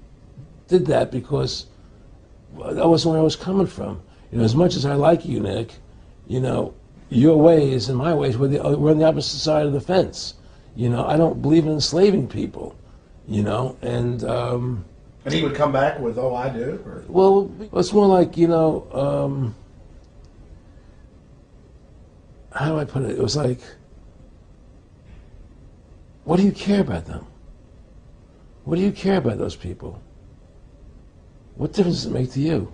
did that because that wasn't where I was coming from. You know, as much as I like you, Nick, you know, your ways and my ways, we're on the opposite side of the fence. You know, I don't believe in enslaving people, you know, and he would come back with, oh, I do? Or? Well, it's more like, you know, how do I put it? It was like, what do you care about them? What do you care about those people? What difference does it make to you?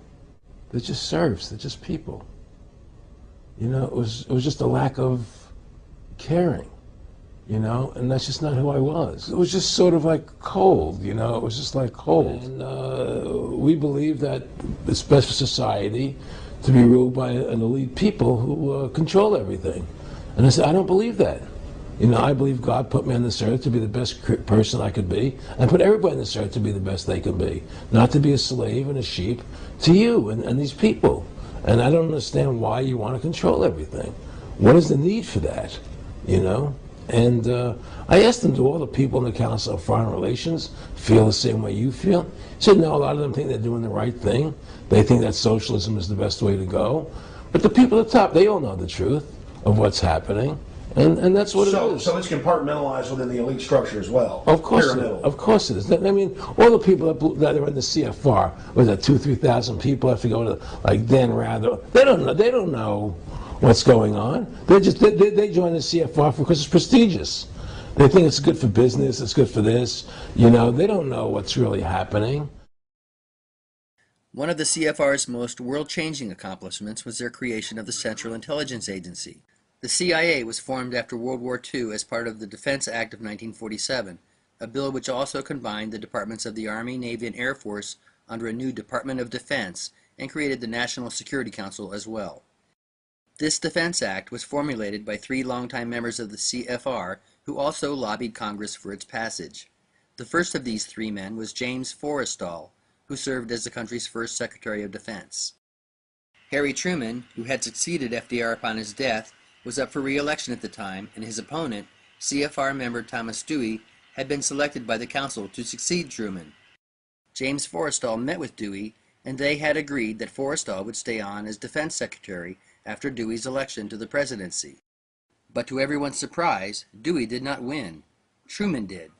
They're just serfs. They're just people. You know, it was just a lack of caring, you know, and that's just not who I was. It was just sort of like cold, you know, it was just like cold. And we believe that it's best for society to be ruled by an elite people who control everything. And I said, I don't believe that. You know, I believe God put me on this earth to be the best person I could be, and put everybody on this earth to be the best they can be, not to be a slave and a sheep to you and these people. And I don't understand why you want to control everything. What is the need for that, you know? And I asked him, do all the people in the Council of Foreign Relations feel the same way you feel? He said, no, a lot of them think they're doing the right thing. They think that socialism is the best way to go. But the people at the top, they all know the truth of what's happening. And that's what it is. So it's compartmentalized within the elite structure as well. Of course it is. Of course it is. I mean, all the people that are in the CFR, was that 2,000-3,000 people have to go to, like Dan Rather, they don't know what's going on. They join the CFR because it's prestigious. They think it's good for business, it's good for this. You know, they don't know what's really happening. One of the CFR's most world-changing accomplishments was their creation of the Central Intelligence Agency. The CIA was formed after World War II as part of the Defense Act of 1947, a bill which also combined the departments of the Army, Navy, and Air Force under a new Department of Defense and created the National Security Council as well. This Defense Act was formulated by 3 longtime members of the CFR who also lobbied Congress for its passage. The first of these 3 men was James Forrestal, who served as the country's first Secretary of Defense. Harry Truman, who had succeeded FDR upon his death, was up for re-election at the time, and his opponent, CFR member Thomas Dewey, had been selected by the Council to succeed Truman. James Forrestal met with Dewey, and they had agreed that Forrestal would stay on as Defense Secretary after Dewey's election to the presidency. But to everyone's surprise, Dewey did not win. Truman did.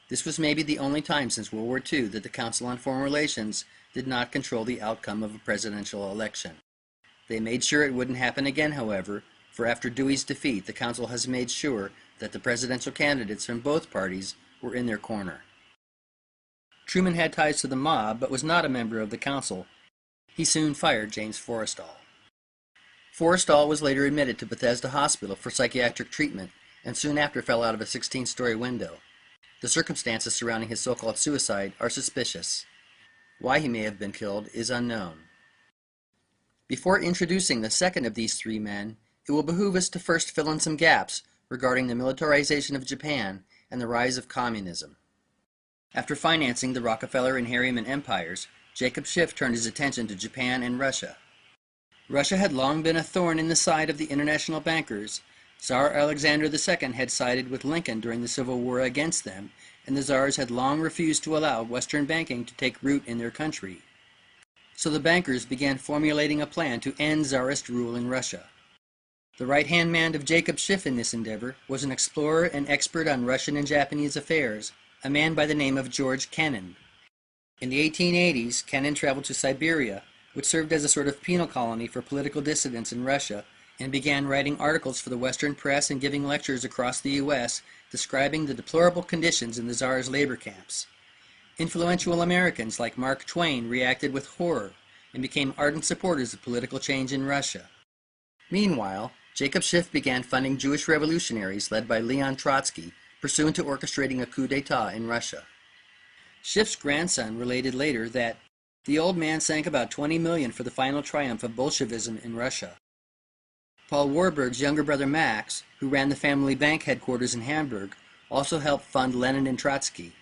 This was maybe the only time since World War II that the Council on Foreign Relations did not control the outcome of a presidential election. They made sure it wouldn't happen again, however, for after Dewey's defeat, the Council has made sure that the presidential candidates from both parties were in their corner. Truman had ties to the mob, but was not a member of the Council. He soon fired James Forrestal. Forrestal was later admitted to Bethesda Hospital for psychiatric treatment, and soon after fell out of a 16-story window. The circumstances surrounding his so-called suicide are suspicious. Why he may have been killed is unknown. Before introducing the second of these 3 men, it will behoove us to first fill in some gaps regarding the militarization of Japan and the rise of communism. After financing the Rockefeller and Harriman empires, Jacob Schiff turned his attention to Japan and Russia. Russia had long been a thorn in the side of the international bankers. Tsar Alexander II had sided with Lincoln during the Civil War against them, and the Tsars had long refused to allow Western banking to take root in their country. So the bankers began formulating a plan to end Tsarist rule in Russia. The right-hand man of Jacob Schiff in this endeavor was an explorer and expert on Russian and Japanese affairs, a man by the name of George Kennan. In the 1880s, Kennan traveled to Siberia, which served as a sort of penal colony for political dissidents in Russia, and began writing articles for the Western press and giving lectures across the U.S. describing the deplorable conditions in the Tsar's labor camps. Influential Americans like Mark Twain reacted with horror and became ardent supporters of political change in Russia. Meanwhile, Jacob Schiff began funding Jewish revolutionaries led by Leon Trotsky, pursuant to orchestrating a coup d'etat in Russia. Schiff's grandson related later that the old man sank about 20 million for the final triumph of Bolshevism in Russia. Paul Warburg's younger brother Max, who ran the family bank headquarters in Hamburg, also helped fund Lenin and Trotsky.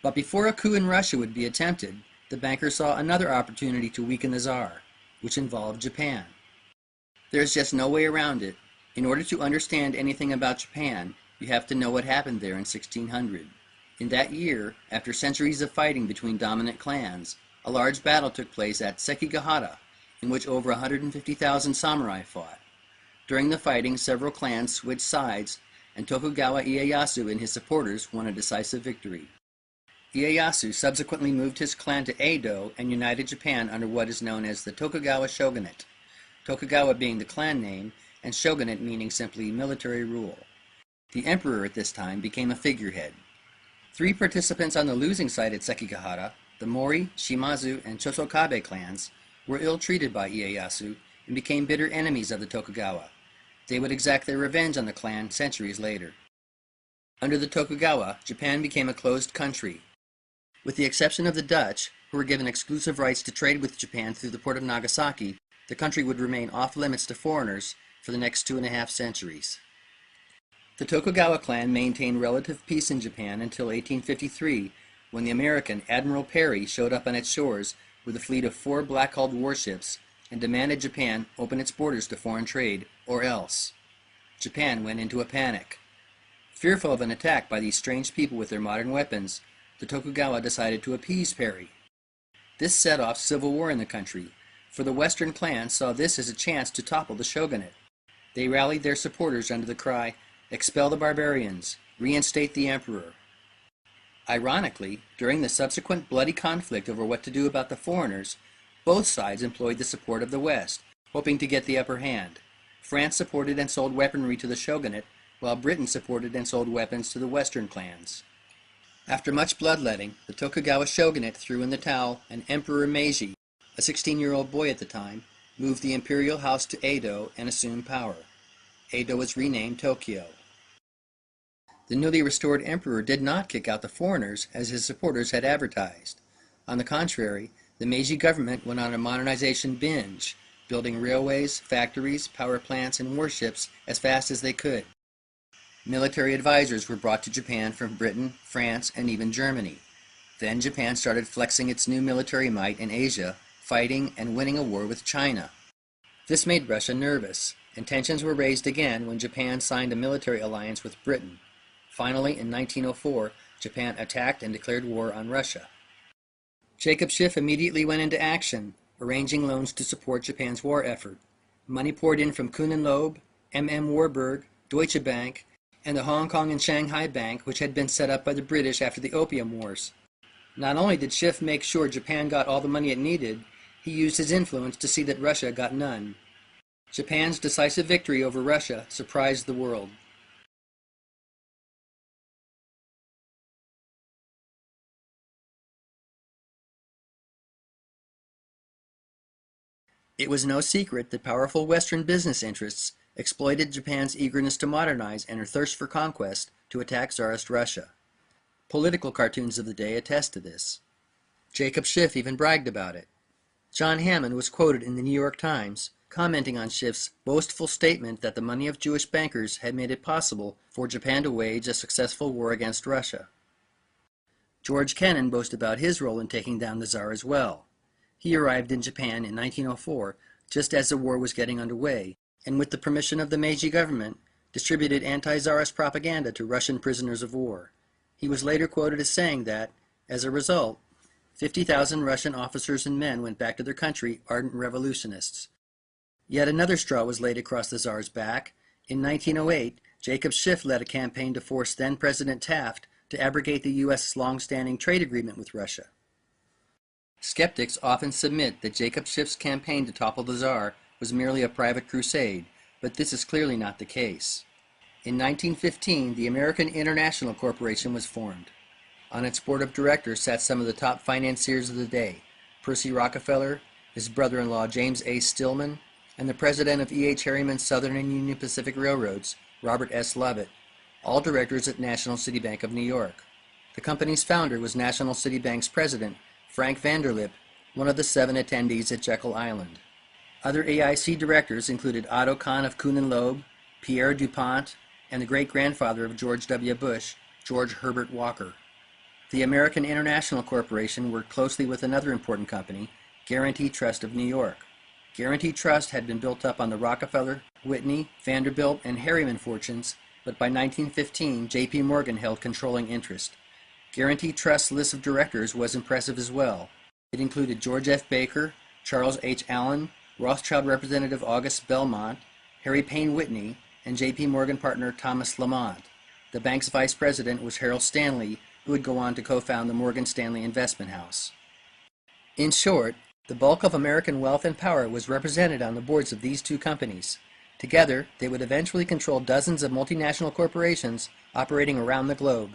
But before a coup in Russia would be attempted, the banker saw another opportunity to weaken the Tsar, which involved Japan. There's just no way around it. In order to understand anything about Japan, you have to know what happened there in 1600. In that year, after centuries of fighting between dominant clans, a large battle took place at Sekigahara, in which over 150,000 samurai fought. During the fighting, several clans switched sides, and Tokugawa Ieyasu and his supporters won a decisive victory. Ieyasu subsequently moved his clan to Edo and united Japan under what is known as the Tokugawa shogunate, Tokugawa being the clan name, and shogunate meaning simply military rule. The emperor at this time became a figurehead. 3 participants on the losing side at Sekigahara, the Mori, Shimazu, and Chosokabe clans, were ill-treated by Ieyasu and became bitter enemies of the Tokugawa. They would exact their revenge on the clan centuries later. Under the Tokugawa, Japan became a closed country. With the exception of the Dutch, who were given exclusive rights to trade with Japan through the port of Nagasaki, the country would remain off-limits to foreigners for the next 2.5 centuries. The Tokugawa clan maintained relative peace in Japan until 1853, when the American Admiral Perry showed up on its shores with a fleet of 4 black-hulled warships and demanded Japan open its borders to foreign trade, or else. Japan went into a panic. Fearful of an attack by these strange people with their modern weapons, the Tokugawa decided to appease Perry. This set off civil war in the country, for the Western clans saw this as a chance to topple the shogunate. They rallied their supporters under the cry, "Expel the barbarians, reinstate the emperor." Ironically, during the subsequent bloody conflict over what to do about the foreigners, both sides employed the support of the West, hoping to get the upper hand. France supported and sold weaponry to the shogunate, while Britain supported and sold weapons to the Western clans. After much bloodletting, the Tokugawa shogunate threw in the towel, and Emperor Meiji, a 16-year-old boy at the time, moved the imperial house to Edo and assumed power. Edo was renamed Tokyo. The newly restored emperor did not kick out the foreigners as his supporters had advertised. On the contrary, the Meiji government went on a modernization binge, building railways, factories, power plants, and warships as fast as they could. Military advisors were brought to Japan from Britain, France, and even Germany. Then Japan started flexing its new military might in Asia, fighting and winning a war with China. This made Russia nervous, and tensions were raised again when Japan signed a military alliance with Britain. Finally, in 1904, Japan attacked and declared war on Russia. Jacob Schiff immediately went into action, arranging loans to support Japan's war effort. Money poured in from Kuhn & Loeb, M.M. Warburg, Deutsche Bank, and the Hong Kong and Shanghai Bank, which had been set up by the British after the Opium Wars. Not only did Schiff make sure Japan got all the money it needed, he used his influence to see that Russia got none. Japan's decisive victory over Russia surprised the world. It was no secret that powerful Western business interests exploited Japan's eagerness to modernize and her thirst for conquest to attack Tsarist Russia. Political cartoons of the day attest to this. Jacob Schiff even bragged about it. John Hammond was quoted in the New York Times commenting on Schiff's boastful statement that the money of Jewish bankers had made it possible for Japan to wage a successful war against Russia. George Kennan boasted about his role in taking down the Tsar as well. He arrived in Japan in 1904 just as the war was getting underway, and with the permission of the Meiji government, distributed anti-Tsarist propaganda to Russian prisoners of war. He was later quoted as saying that, as a result, 50,000 Russian officers and men went back to their country ardent revolutionists. Yet another straw was laid across the Tsar's back. In 1908, Jacob Schiff led a campaign to force then-President Taft to abrogate the U.S.'s long-standing trade agreement with Russia. Skeptics often submit that Jacob Schiff's campaign to topple the Tsar was merely a private crusade, but this is clearly not the case. In 1915, the American International Corporation was formed. On its board of directors sat some of the top financiers of the day, Percy Rockefeller, his brother-in-law James A. Stillman, and the president of E.H. Harriman's Southern and Union Pacific Railroads, Robert S. Lovett, all directors at National City Bank of New York. The company's founder was National City Bank's president, Frank Vanderlip, one of the 7 attendees at Jekyll Island. Other AIC directors included Otto Kahn of Kuhn & Loeb, Pierre DuPont, and the great-grandfather of George W. Bush, George Herbert Walker. The American International Corporation worked closely with another important company, Guaranty Trust of New York. Guaranty Trust had been built up on the Rockefeller, Whitney, Vanderbilt, and Harriman fortunes, but by 1915, J.P. Morgan held controlling interest. Guaranty Trust's list of directors was impressive as well. It included George F. Baker, Charles H. Allen, Rothschild Representative August Belmont, Harry Payne Whitney, and J.P. Morgan partner Thomas Lamont. The bank's vice president was Harold Stanley, who would go on to co-found the Morgan Stanley Investment House. In short, the bulk of American wealth and power was represented on the boards of these two companies. Together, they would eventually control dozens of multinational corporations operating around the globe.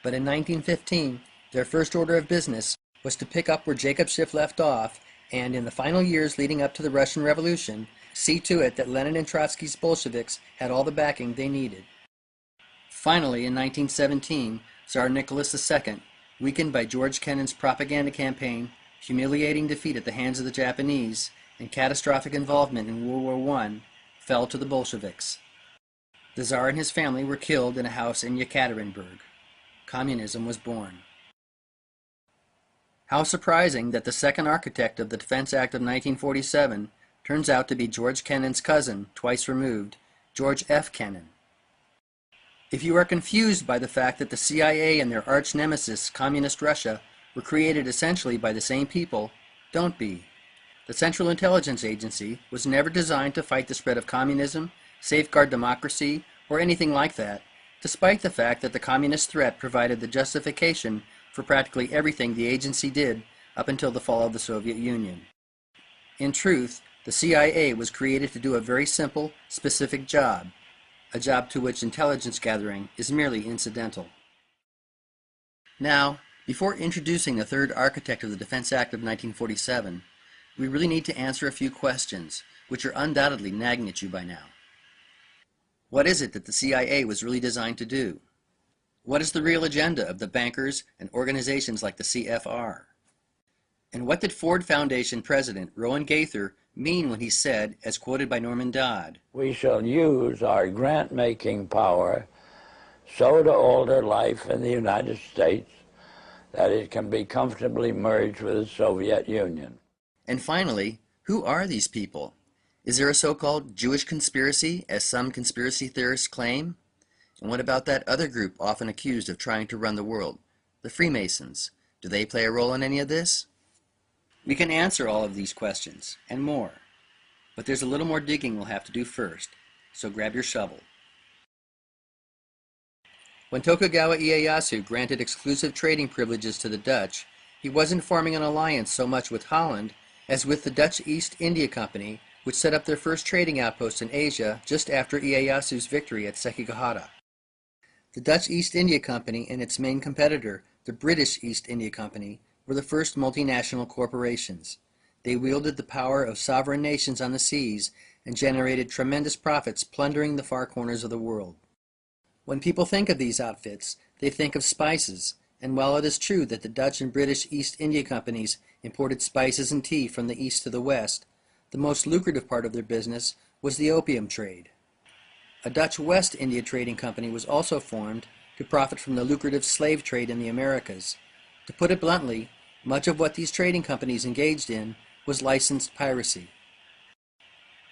But in 1915, their first order of business was to pick up where Jacob Schiff left off and, in the final years leading up to the Russian Revolution, see to it that Lenin and Trotsky's Bolsheviks had all the backing they needed. Finally, in 1917, Tsar Nicholas II, weakened by George Kennan's propaganda campaign, humiliating defeat at the hands of the Japanese, and catastrophic involvement in World War I, fell to the Bolsheviks. The Tsar and his family were killed in a house in Yekaterinburg. Communism was born. How surprising that the second architect of the Defense Act of 1947 turns out to be George Kennan's cousin, twice removed, George F. Kennan. If you are confused by the fact that the CIA and their arch nemesis, Communist Russia, were created essentially by the same people, don't be. The Central Intelligence Agency was never designed to fight the spread of communism, safeguard democracy, or anything like that, despite the fact that the communist threat provided the justification for practically everything the agency did up until the fall of the Soviet Union. In truth, the CIA was created to do a very simple, specific job, a job to which intelligence gathering is merely incidental. Now, before introducing the third architect of the Defense Act of 1947, we really need to answer a few questions, which are undoubtedly nagging at you by now. What is it that the CIA was really designed to do? What is the real agenda of the bankers and organizations like the CFR? And what did Ford Foundation President Rowan Gaither mean when he said, as quoted by Norman Dodd, "We shall use our grant-making power so to alter life in the United States that it can be comfortably merged with the Soviet Union." And finally, who are these people? Is there a so-called Jewish conspiracy, as some conspiracy theorists claim? And what about that other group often accused of trying to run the world, the Freemasons? Do they play a role in any of this? We can answer all of these questions, and more. But there's a little more digging we'll have to do first, so grab your shovel. When Tokugawa Ieyasu granted exclusive trading privileges to the Dutch, he wasn't forming an alliance so much with Holland as with the Dutch East India Company, which set up their first trading outpost in Asia just after Ieyasu's victory at Sekigahara. The Dutch East India Company and its main competitor, the British East India Company, were the first multinational corporations. They wielded the power of sovereign nations on the seas and generated tremendous profits plundering the far corners of the world. When people think of these outfits, they think of spices, and while it is true that the Dutch and British East India Companies imported spices and tea from the east to the west, the most lucrative part of their business was the opium trade. A Dutch West India Trading Company was also formed to profit from the lucrative slave trade in the Americas. To put it bluntly, much of what these trading companies engaged in was licensed piracy.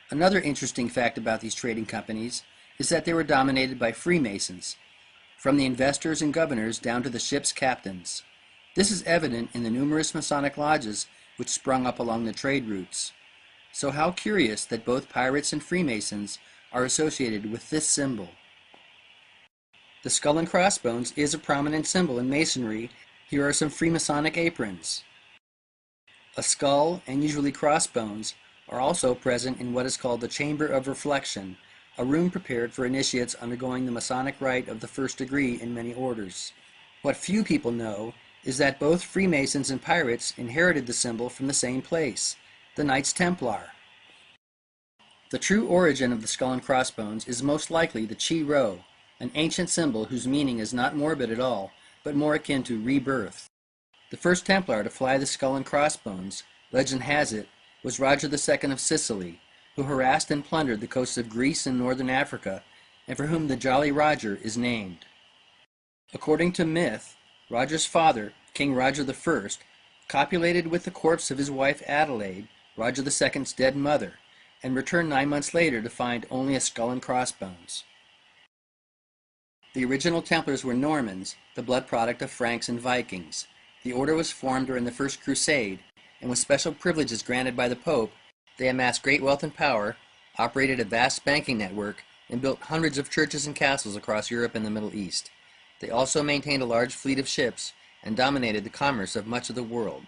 Another interesting fact about these trading companies is that they were dominated by Freemasons, from the investors and governors down to the ship's captains. This is evident in the numerous Masonic lodges which sprung up along the trade routes. So how curious that both pirates and Freemasons are associated with this symbol. The skull and crossbones is a prominent symbol in Masonry. Here are some Freemasonic aprons. A skull and usually crossbones are also present in what is called the Chamber of Reflection, a room prepared for initiates undergoing the Masonic rite of the first degree in many orders. What few people know is that both Freemasons and pirates inherited the symbol from the same place, the Knights Templar. The true origin of the skull and crossbones is most likely the Chi Rho, an ancient symbol whose meaning is not morbid at all, but more akin to rebirth. The first Templar to fly the skull and crossbones, legend has it, was Roger II of Sicily, who harassed and plundered the coasts of Greece and northern Africa, and for whom the Jolly Roger is named. According to myth, Roger's father, King Roger I, copulated with the corpse of his wife Adelaide, Roger II's dead mother, and returned 9 months later to find only a skull and crossbones. The original Templars were Normans, the blood product of Franks and Vikings. The order was formed during the First Crusade, and with special privileges granted by the Pope, they amassed great wealth and power, operated a vast banking network, and built hundreds of churches and castles across Europe and the Middle East. They also maintained a large fleet of ships and dominated the commerce of much of the world.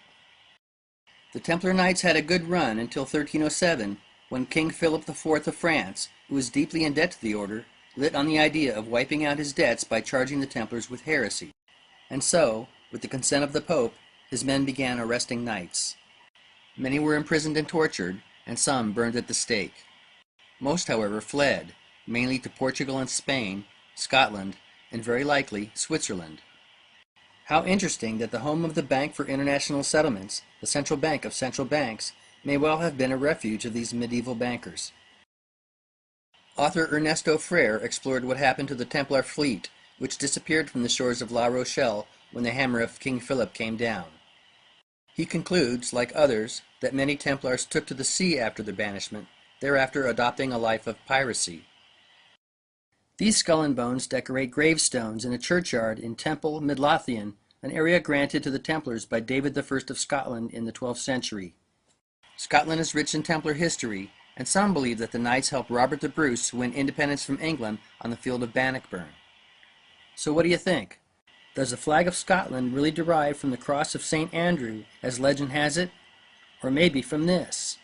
The Templar Knights had a good run until 1307, when King Philip IV of France, who was deeply in debt to the order, lit on the idea of wiping out his debts by charging the Templars with heresy. And so, with the consent of the Pope, his men began arresting knights. Many were imprisoned and tortured, and some burned at the stake. Most, however, fled, mainly to Portugal and Spain, Scotland, and very likely Switzerland. How interesting that the home of the Bank for International Settlements, the central bank of central banks, may well have been a refuge of these medieval bankers. Author Ernesto Frere explored what happened to the Templar fleet, which disappeared from the shores of La Rochelle when the hammer of King Philip came down. He concludes, like others, that many Templars took to the sea after their banishment, thereafter adopting a life of piracy. These skull and bones decorate gravestones in a churchyard in Temple, Midlothian, an area granted to the Templars by David I of Scotland in the 12th century. Scotland is rich in Templar history, and some believe that the Knights helped Robert the Bruce win independence from England on the field of Bannockburn. So what do you think? Does the flag of Scotland really derive from the cross of St. Andrew, as legend has it? Or maybe from this?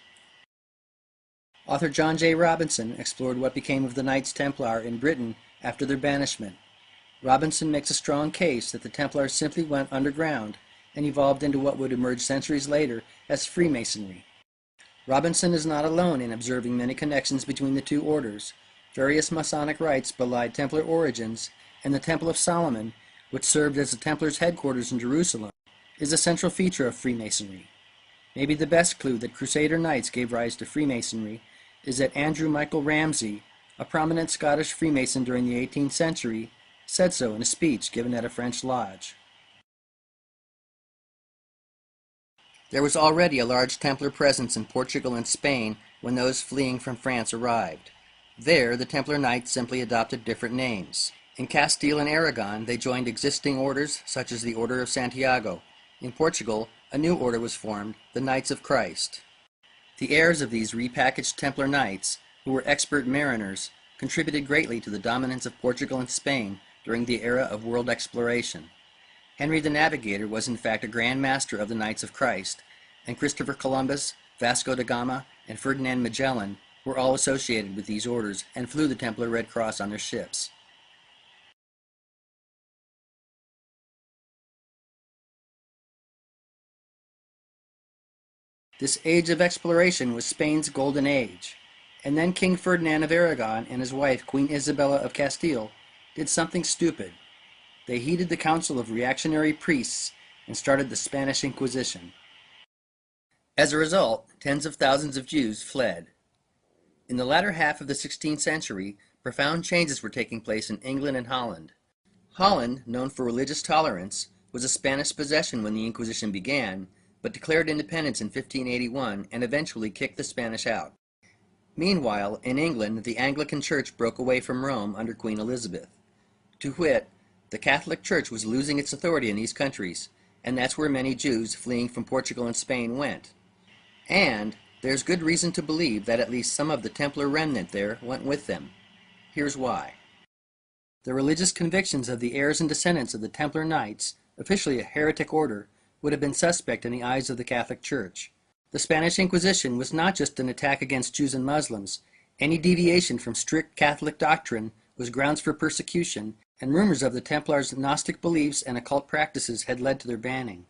Author John J. Robinson explored what became of the Knights Templar in Britain after their banishment. Robinson makes a strong case that the Templars simply went underground and evolved into what would emerge centuries later as Freemasonry. Robinson is not alone in observing many connections between the two orders. Various Masonic rites belied Templar origins, and the Temple of Solomon, which served as the Templars' headquarters in Jerusalem, is a central feature of Freemasonry. Maybe the best clue that Crusader Knights gave rise to Freemasonry is that Andrew Michael Ramsay, a prominent Scottish Freemason during the 18th century, said so in a speech given at a French lodge. There was already a large Templar presence in Portugal and Spain when those fleeing from France arrived. There, the Templar Knights simply adopted different names. In Castile and Aragon, they joined existing orders such as the Order of Santiago. In Portugal, a new order was formed, the Knights of Christ. The heirs of these repackaged Templar Knights, who were expert mariners, contributed greatly to the dominance of Portugal and Spain during the era of world exploration. Henry the Navigator was in fact a Grand Master of the Knights of Christ, and Christopher Columbus, Vasco da Gama, and Ferdinand Magellan were all associated with these orders and flew the Templar Red Cross on their ships. This age of exploration was Spain's golden age, and then King Ferdinand of Aragon and his wife Queen Isabella of Castile did something stupid. They heeded the counsel of reactionary priests and started the Spanish Inquisition. As a result, tens of thousands of Jews fled. In the latter half of the 16th century, profound changes were taking place in England and Holland. Holland, known for religious tolerance, was a Spanish possession when the Inquisition began, but declared independence in 1581 and eventually kicked the Spanish out. Meanwhile, in England, the Anglican Church broke away from Rome under Queen Elizabeth. To wit, the Catholic Church was losing its authority in these countries, and that's where many Jews fleeing from Portugal and Spain went. And there's good reason to believe that at least some of the Templar remnant there went with them. Here's why. The religious convictions of the heirs and descendants of the Templar Knights, officially a heretic order, would have been suspect in the eyes of the Catholic Church. The Spanish Inquisition was not just an attack against Jews and Muslims. Any deviation from strict Catholic doctrine was grounds for persecution, and rumors of the Templars' Gnostic beliefs and occult practices had led to their banning.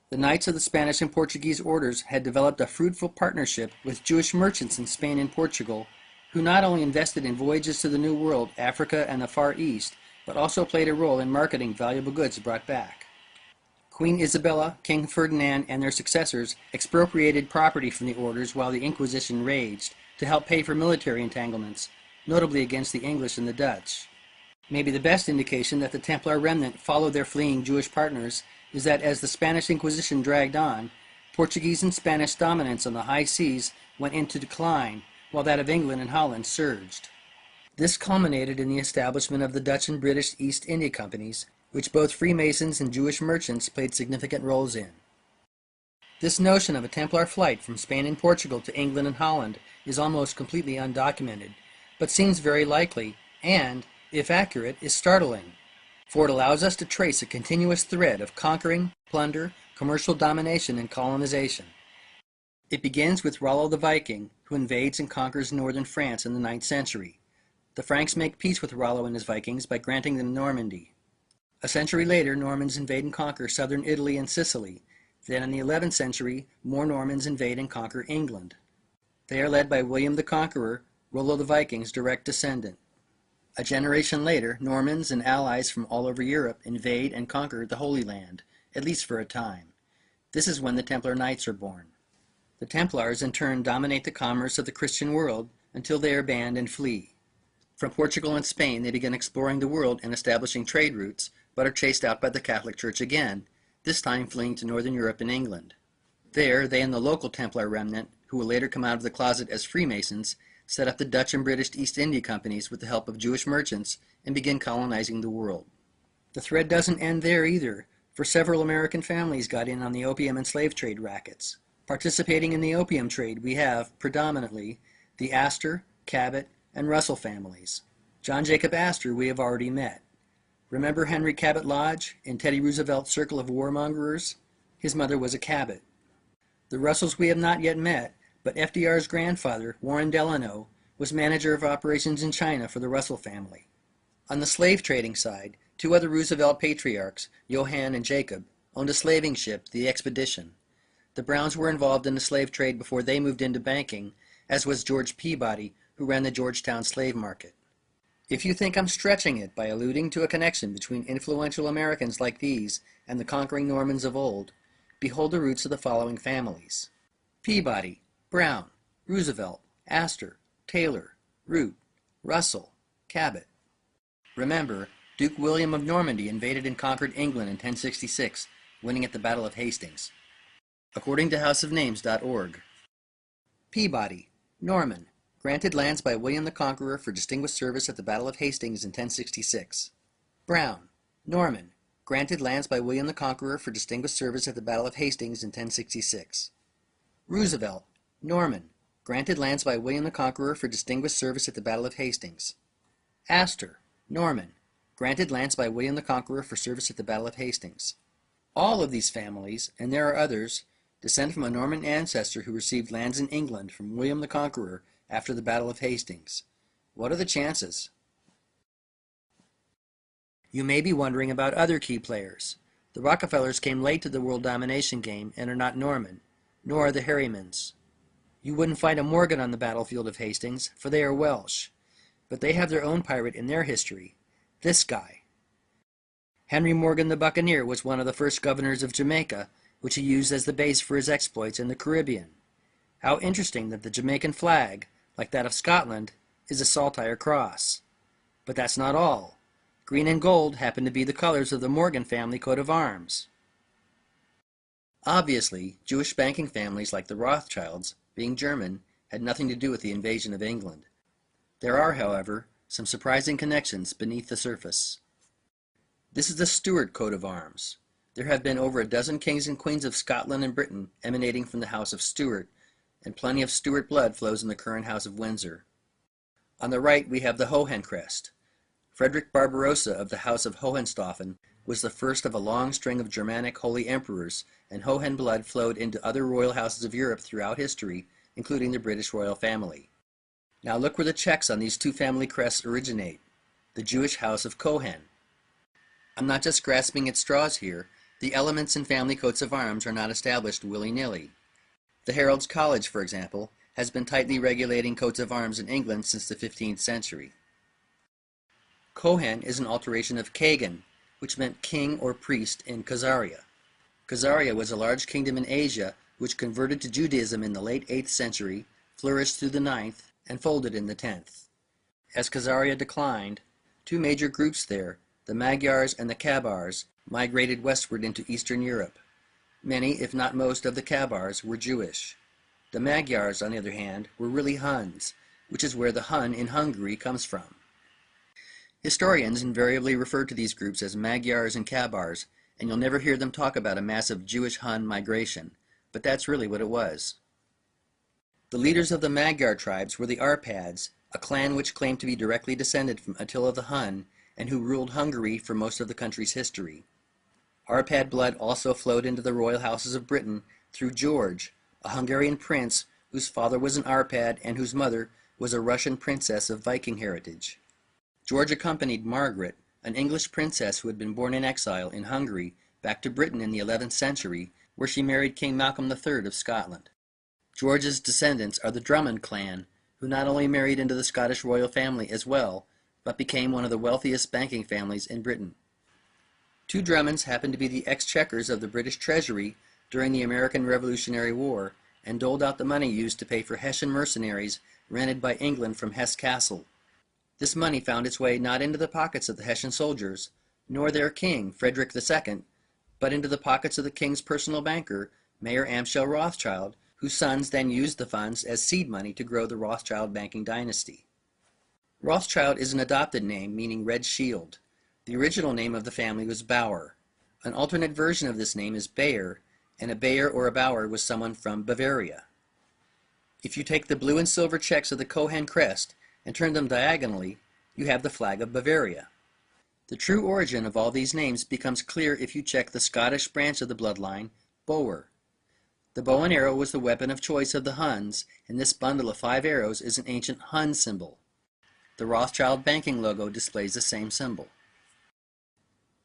The Knights of the Spanish and Portuguese orders had developed a fruitful partnership with Jewish merchants in Spain and Portugal, who not only invested in voyages to the New World, Africa, and the Far East, but also played a role in marketing valuable goods brought back. Queen Isabella, King Ferdinand, and their successors expropriated property from the orders while the Inquisition raged to help pay for military entanglements, notably against the English and the Dutch. Maybe the best indication that the Templar remnant followed their fleeing Jewish partners is that as the Spanish Inquisition dragged on, Portuguese and Spanish dominance on the high seas went into decline, while that of England and Holland surged. This culminated in the establishment of the Dutch and British East India Companies, which both Freemasons and Jewish merchants played significant roles in. This notion of a Templar flight from Spain and Portugal to England and Holland is almost completely undocumented, but seems very likely, and, if accurate, is startling, for it allows us to trace a continuous thread of conquering, plunder, commercial domination, and colonization. It begins with Rollo the Viking, who invades and conquers northern France in the 9th century. The Franks make peace with Rollo and his Vikings by granting them Normandy. A century later, Normans invade and conquer southern Italy and Sicily. Then in the 11th century, more Normans invade and conquer England. They are led by William the Conqueror, Rollo the Viking's direct descendant. A generation later, Normans and allies from all over Europe invade and conquer the Holy Land, at least for a time. This is when the Templar Knights are born. The Templars in turn dominate the commerce of the Christian world until they are banned and flee. From Portugal and Spain, they begin exploring the world and establishing trade routes, but are chased out by the Catholic Church again, this time fleeing to Northern Europe and England. There, they and the local Templar remnant, who will later come out of the closet as Freemasons, set up the Dutch and British East India Companies with the help of Jewish merchants, and begin colonizing the world. The thread doesn't end there either, for several American families got in on the opium and slave trade rackets. Participating in the opium trade, we have, predominantly, the Astor, Cabot, and Russell families. John Jacob Astor we have already met. Remember Henry Cabot Lodge in Teddy Roosevelt's circle of warmongers? His mother was a Cabot. The Russells we have not yet met, but FDR's grandfather, Warren Delano, was manager of operations in China for the Russell family. On the slave trading side, two other Roosevelt patriarchs, Johann and Jacob, owned a slaving ship, the Expedition. The Browns were involved in the slave trade before they moved into banking, as was George Peabody, who ran the Georgetown slave market. If you think I'm stretching it by alluding to a connection between influential Americans like these and the conquering Normans of old, behold the roots of the following families: Peabody, Brown, Roosevelt, Astor, Taylor, Root, Russell, Cabot. Remember, Duke William of Normandy invaded and conquered England in 1066, winning at the Battle of Hastings. According to houseofnames.org. Peabody, Norman, granted lands by William the Conqueror for distinguished service at the Battle of Hastings in 1066. Brown, Norman, granted lands by William the Conqueror for distinguished service at the Battle of Hastings in 1066. Roosevelt, Norman, granted lands by William the Conqueror for distinguished service at the Battle of Hastings. Astor, Norman, granted lands by William the Conqueror for service at the Battle of Hastings. All of these families, and there are others, descend from a Norman ancestor who received lands in England from William the Conqueror after the Battle of Hastings. What are the chances? You may be wondering about other key players. The Rockefellers came late to the world domination game and are not Norman, nor are the Harrymans. You wouldn't find a Morgan on the battlefield of Hastings, for they are Welsh, but they have their own pirate in their history, this guy. Henry Morgan the Buccaneer was one of the first governors of Jamaica, which he used as the base for his exploits in the Caribbean. How interesting that the Jamaican flag, like that of Scotland, is a saltire cross. But that's not all. Green and gold happen to be the colors of the Morgan family coat of arms. Obviously, Jewish banking families like the Rothschilds, being German, had nothing to do with the invasion of England. There are, however, some surprising connections beneath the surface. This is the Stuart coat of arms. There have been over a dozen kings and queens of Scotland and Britain emanating from the House of Stuart, and plenty of Stuart blood flows in the current House of Windsor. On the right we have the Hohen crest. Frederick Barbarossa of the House of Hohenstaufen was the first of a long string of Germanic holy emperors, and Hohen blood flowed into other royal houses of Europe throughout history, including the British royal family. Now look where the checks on these two family crests originate: the Jewish House of Cohen. I'm not just grasping at straws here. The elements in family coats of arms are not established willy-nilly. The Herald's College, for example, has been tightly regulating coats of arms in England since the 15th century. Cohen is an alteration of Kagan, which meant king or priest in Khazaria. Khazaria was a large kingdom in Asia which converted to Judaism in the late 8th century, flourished through the 9th, and folded in the 10th. As Khazaria declined, two major groups there, the Magyars and the Kabars, migrated westward into Eastern Europe. Many, if not most, of the Kabars were Jewish. The Magyars, on the other hand, were really Huns, which is where the Hun in Hungary comes from. Historians invariably refer to these groups as Magyars and Kabars, and you'll never hear them talk about a massive Jewish-Hun migration, but that's really what it was. The leaders of the Magyar tribes were the Arpads, a clan which claimed to be directly descended from Attila the Hun, and who ruled Hungary for most of the country's history. Arpad blood also flowed into the royal houses of Britain through George, a Hungarian prince whose father was an Arpad and whose mother was a Russian princess of Viking heritage. George accompanied Margaret, an English princess who had been born in exile in Hungary, back to Britain in the 11th century, where she married King Malcolm III of Scotland. George's descendants are the Drummond clan, who not only married into the Scottish royal family as well, but became one of the wealthiest banking families in Britain. Two Drummonds happened to be the exchequers of the British Treasury during the American Revolutionary War, and doled out the money used to pay for Hessian mercenaries rented by England from Hesse Castle. This money found its way not into the pockets of the Hessian soldiers, nor their king, Frederick II, but into the pockets of the king's personal banker, Mayor Amschel Rothschild, whose sons then used the funds as seed money to grow the Rothschild banking dynasty. Rothschild is an adopted name meaning red shield. The original name of the family was Bauer. An alternate version of this name is Bayer, and a Bayer or a Bauer was someone from Bavaria. If you take the blue and silver checks of the Cohen crest and turn them diagonally, you have the flag of Bavaria. The true origin of all these names becomes clear if you check the Scottish branch of the bloodline, Boer. The bow and arrow was the weapon of choice of the Huns, and this bundle of 5 arrows is an ancient Hun symbol. The Rothschild banking logo displays the same symbol.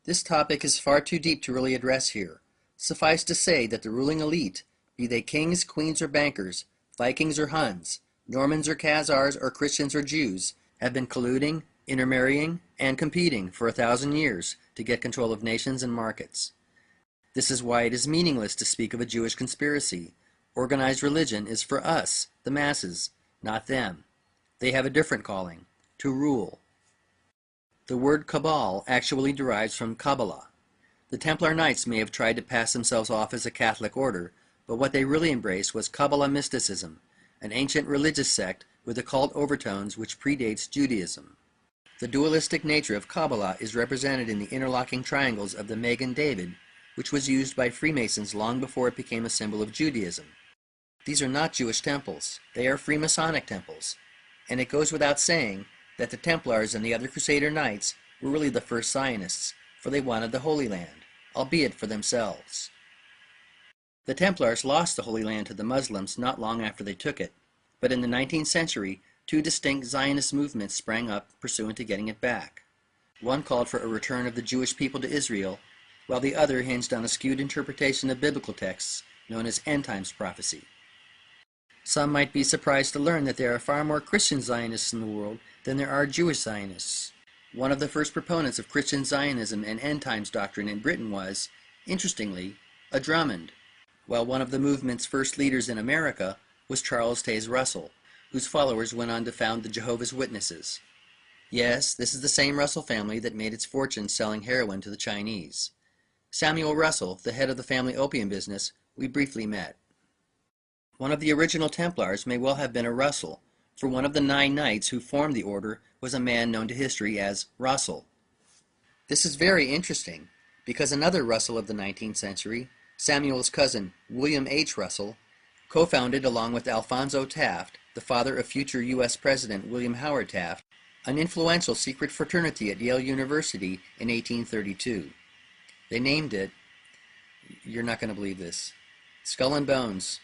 This topic is far too deep to really address here. Suffice to say that the ruling elite, be they kings, queens, or bankers, Vikings or Huns, Normans or Khazars or Christians or Jews, have been colluding, intermarrying, and competing for 1,000 years to get control of nations and markets. This is why it is meaningless to speak of a Jewish conspiracy. Organized religion is for us, the masses, not them. They have a different calling, to rule. The word cabal actually derives from Kabbalah. The Templar Knights may have tried to pass themselves off as a Catholic order, but what they really embraced was Kabbalah mysticism, an ancient religious sect with occult overtones which predates Judaism. The dualistic nature of Kabbalah is represented in the interlocking triangles of the Magen David, which was used by Freemasons long before it became a symbol of Judaism. These are not Jewish temples, they are Freemasonic temples, and it goes without saying that the Templars and the other Crusader Knights were really the first Zionists, for they wanted the Holy Land, albeit for themselves. The Templars lost the Holy Land to the Muslims not long after they took it, but in the 19th century, 2 distinct Zionist movements sprang up pursuant to getting it back. One called for a return of the Jewish people to Israel, while the other hinged on a skewed interpretation of biblical texts known as end times prophecy. Some might be surprised to learn that there are far more Christian Zionists in the world than there are Jewish Zionists. One of the first proponents of Christian Zionism and end times doctrine in Britain was, interestingly, a Drummond, while one of the movement's first leaders in America was Charles Taze Russell, whose followers went on to found the Jehovah's Witnesses. Yes, this is the same Russell family that made its fortune selling heroin to the Chinese. Samuel Russell, the head of the family opium business, we briefly met. One of the original Templars may well have been a Russell, for one of the 9 knights who formed the order was a man known to history as Russell. This is very interesting, because another Russell of the 19th century, Samuel's cousin, William H. Russell, co-founded along with Alphonso Taft, the father of future U.S. President William Howard Taft, an influential secret fraternity at Yale University in 1832. They named it, you're not going to believe this, Skull and Bones.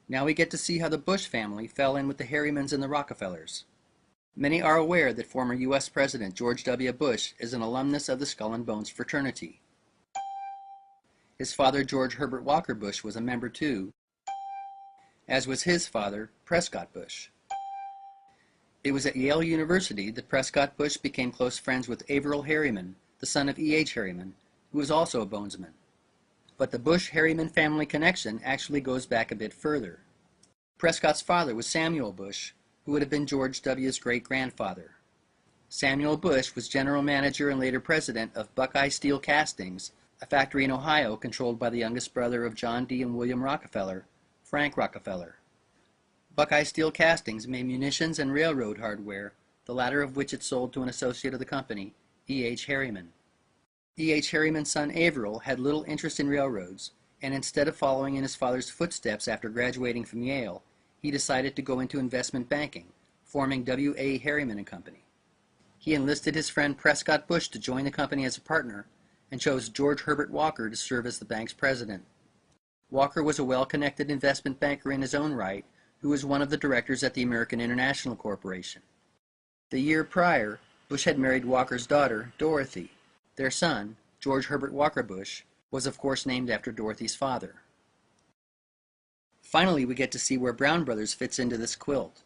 Now we get to see how the Bush family fell in with the Harrimans and the Rockefellers. Many are aware that former U.S. President George W. Bush is an alumnus of the Skull and Bones fraternity. His father, George Herbert Walker Bush, was a member too, as was his father, Prescott Bush. It was at Yale University that Prescott Bush became close friends with Averill Harriman, the son of E.H. Harriman, who was also a bonesman. But the Bush-Harriman family connection actually goes back a bit further. Prescott's father was Samuel Bush, who would have been George W.'s great-grandfather. Samuel Bush was general manager and later president of Buckeye Steel Castings, a factory in Ohio controlled by the youngest brother of John D. and William Rockefeller, Frank Rockefeller. Buckeye Steel Castings made munitions and railroad hardware, the latter of which it sold to an associate of the company, E.H. Harriman. E.H. Harriman's son Averill had little interest in railroads, and instead of following in his father's footsteps after graduating from Yale, he decided to go into investment banking, forming W.A. Harriman and Company. He enlisted his friend Prescott Bush to join the company as a partner, and chose George Herbert Walker to serve as the bank's president. Walker was a well-connected investment banker in his own right, who was one of the directors at the American International Corporation. The year prior, Bush had married Walker's daughter, Dorothy. Their son, George Herbert Walker Bush, was of course named after Dorothy's father. Finally, we get to see where Brown Brothers fits into this quilt.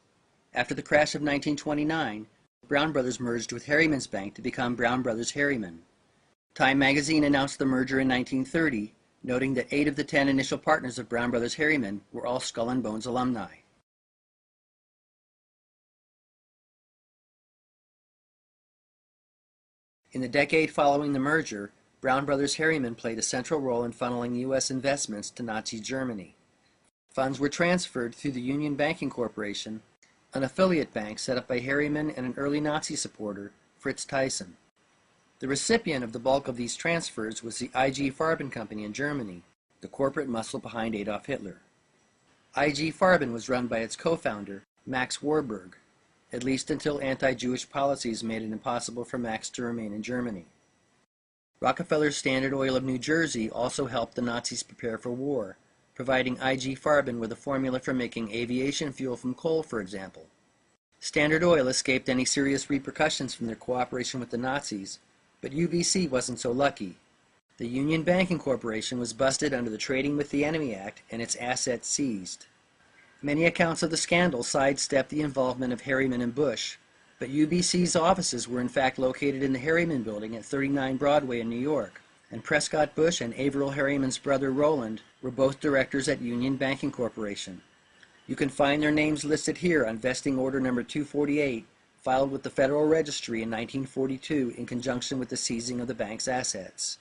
After the crash of 1929, Brown Brothers merged with Harriman's Bank to become Brown Brothers Harriman. Time magazine announced the merger in 1930, noting that 8 of the 10 initial partners of Brown Brothers Harriman were all Skull and Bones alumni. In the decade following the merger, Brown Brothers Harriman played a central role in funneling U.S. investments to Nazi Germany. Funds were transferred through the Union Banking Corporation, an affiliate bank set up by Harriman and an early Nazi supporter, Fritz Thyssen. The recipient of the bulk of these transfers was the IG Farben Company in Germany, the corporate muscle behind Adolf Hitler. IG Farben was run by its co-founder, Max Warburg, at least until anti-Jewish policies made it impossible for Max to remain in Germany. Rockefeller's Standard Oil of New Jersey also helped the Nazis prepare for war, providing IG Farben with a formula for making aviation fuel from coal, for example. Standard Oil escaped any serious repercussions from their cooperation with the Nazis, but UBC wasn't so lucky. The Union Banking Corporation was busted under the Trading with the Enemy Act and its assets seized. Many accounts of the scandal sidestepped the involvement of Harriman and Bush, but UBC's offices were in fact located in the Harriman Building at 39 Broadway in New York, and Prescott Bush and Averill Harriman's brother Roland were both directors at Union Banking Corporation. You can find their names listed here on vesting order number 248, filed with the Federal Registry in 1942 in conjunction with the seizing of the bank's assets.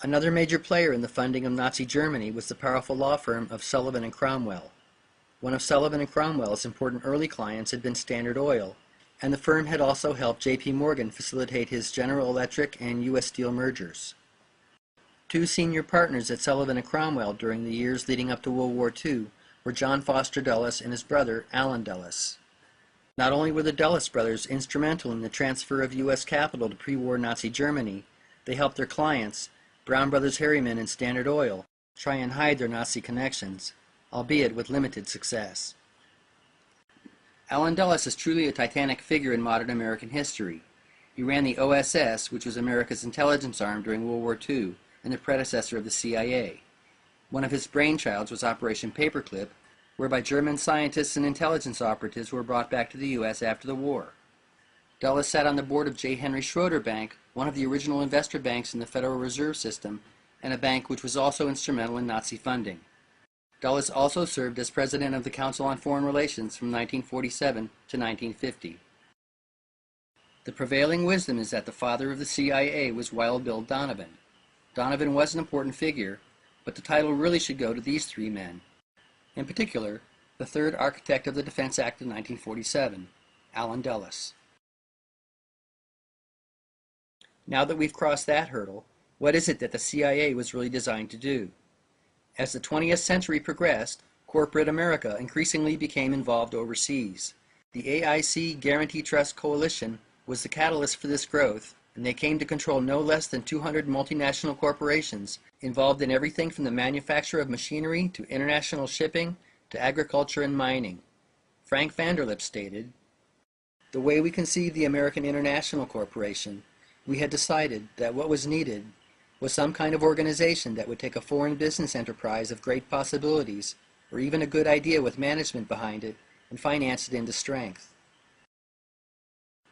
Another major player in the funding of Nazi Germany was the powerful law firm of Sullivan & Cromwell. One of Sullivan & Cromwell's important early clients had been Standard Oil, and the firm had also helped J.P. Morgan facilitate his General Electric and U.S. Steel mergers. Two senior partners at Sullivan & Cromwell during the years leading up to World War II were John Foster Dulles and his brother, Allen Dulles. Not only were the Dulles brothers instrumental in the transfer of U.S. capital to pre-war Nazi Germany, they helped their clients, Brown Brothers Harriman and Standard Oil, try and hide their Nazi connections, albeit with limited success. Allen Dulles is truly a titanic figure in modern American history. He ran the OSS, which was America's intelligence arm during World War II, and the predecessor of the CIA. One of his brainchilds was Operation Paperclip, whereby German scientists and intelligence operatives were brought back to the U.S. after the war. Dulles sat on the board of J. Henry Schroeder Bank, one of the original investor banks in the Federal Reserve System, and a bank which was also instrumental in Nazi funding. Dulles also served as president of the Council on Foreign Relations from 1947 to 1950. The prevailing wisdom is that the father of the CIA was Wild Bill Donovan. Donovan was an important figure, but the title really should go to these three men. In particular, the third architect of the Defense Act of 1947, Allen Dulles. Now that we've crossed that hurdle, what is it that the CIA was really designed to do? As the 20th century progressed, corporate America increasingly became involved overseas. The AIC Guarantee Trust Coalition was the catalyst for this growth, and they came to control no less than 200 multinational corporations involved in everything from the manufacture of machinery to international shipping to agriculture and mining. Frank Vanderlip stated, "The way we conceived the American International Corporation, we had decided that what was needed was some kind of organization that would take a foreign business enterprise of great possibilities, or even a good idea with management behind it, and finance it into strength."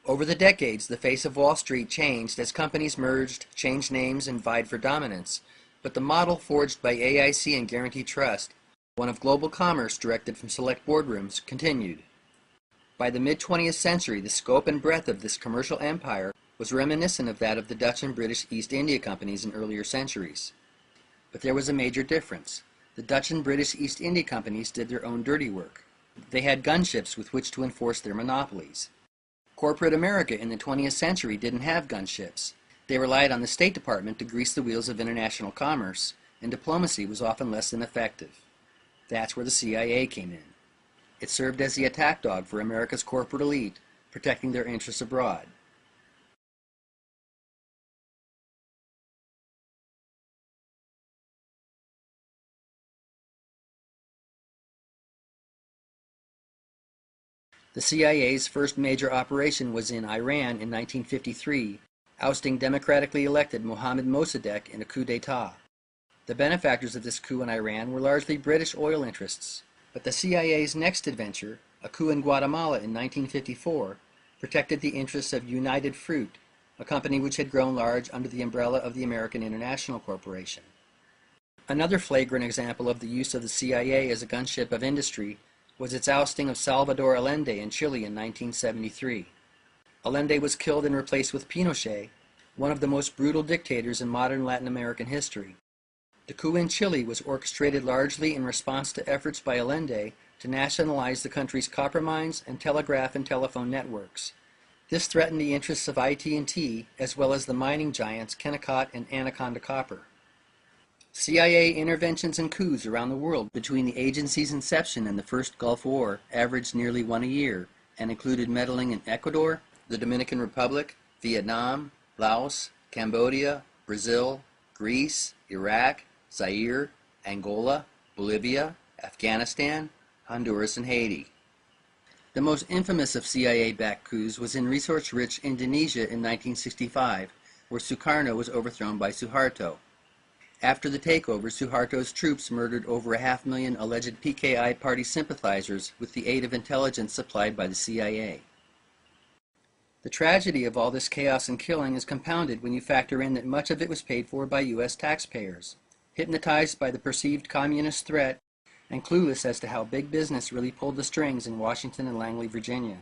Over the decades, the face of Wall Street changed as companies merged, changed names, and vied for dominance, but the model forged by AIC and Guarantee Trust, one of global commerce directed from select boardrooms, continued. By the mid-20th century, the scope and breadth of this commercial empire was reminiscent of that of the Dutch and British East India Companies in earlier centuries. But there was a major difference. The Dutch and British East India Companies did their own dirty work. They had gunships with which to enforce their monopolies. Corporate America in the 20th century didn't have gunships. They relied on the State Department to grease the wheels of international commerce, and diplomacy was often less than effective. That's where the CIA came in. It served as the attack dog for America's corporate elite, protecting their interests abroad. The CIA's first major operation was in Iran in 1953, ousting democratically elected Mohammad Mossadegh in a coup d'etat. The benefactors of this coup in Iran were largely British oil interests, but the CIA's next adventure, a coup in Guatemala in 1954, protected the interests of United Fruit, a company which had grown large under the umbrella of the American International Corporation. Another flagrant example of the use of the CIA as a gunship of industry was its ousting of Salvador Allende in Chile in 1973. Allende was killed and replaced with Pinochet, one of the most brutal dictators in modern Latin American history. The coup in Chile was orchestrated largely in response to efforts by Allende to nationalize the country's copper mines and telegraph and telephone networks. This threatened the interests of IT&T as well as the mining giants Kennecott and Anaconda Copper. CIA interventions and coups around the world between the agency's inception and the first Gulf War averaged nearly one a year and included meddling in Ecuador, the Dominican Republic, Vietnam, Laos, Cambodia, Brazil, Greece, Iraq, Zaire, Angola, Bolivia, Afghanistan, Honduras, and Haiti. The most infamous of CIA-backed coups was in resource-rich Indonesia in 1965, where Sukarno was overthrown by Suharto. After the takeover, Suharto's troops murdered over 500,000 alleged PKI party sympathizers with the aid of intelligence supplied by the CIA. The tragedy of all this chaos and killing is compounded when you factor in that much of it was paid for by U.S. taxpayers, hypnotized by the perceived communist threat and clueless as to how big business really pulled the strings in Washington and Langley, Virginia.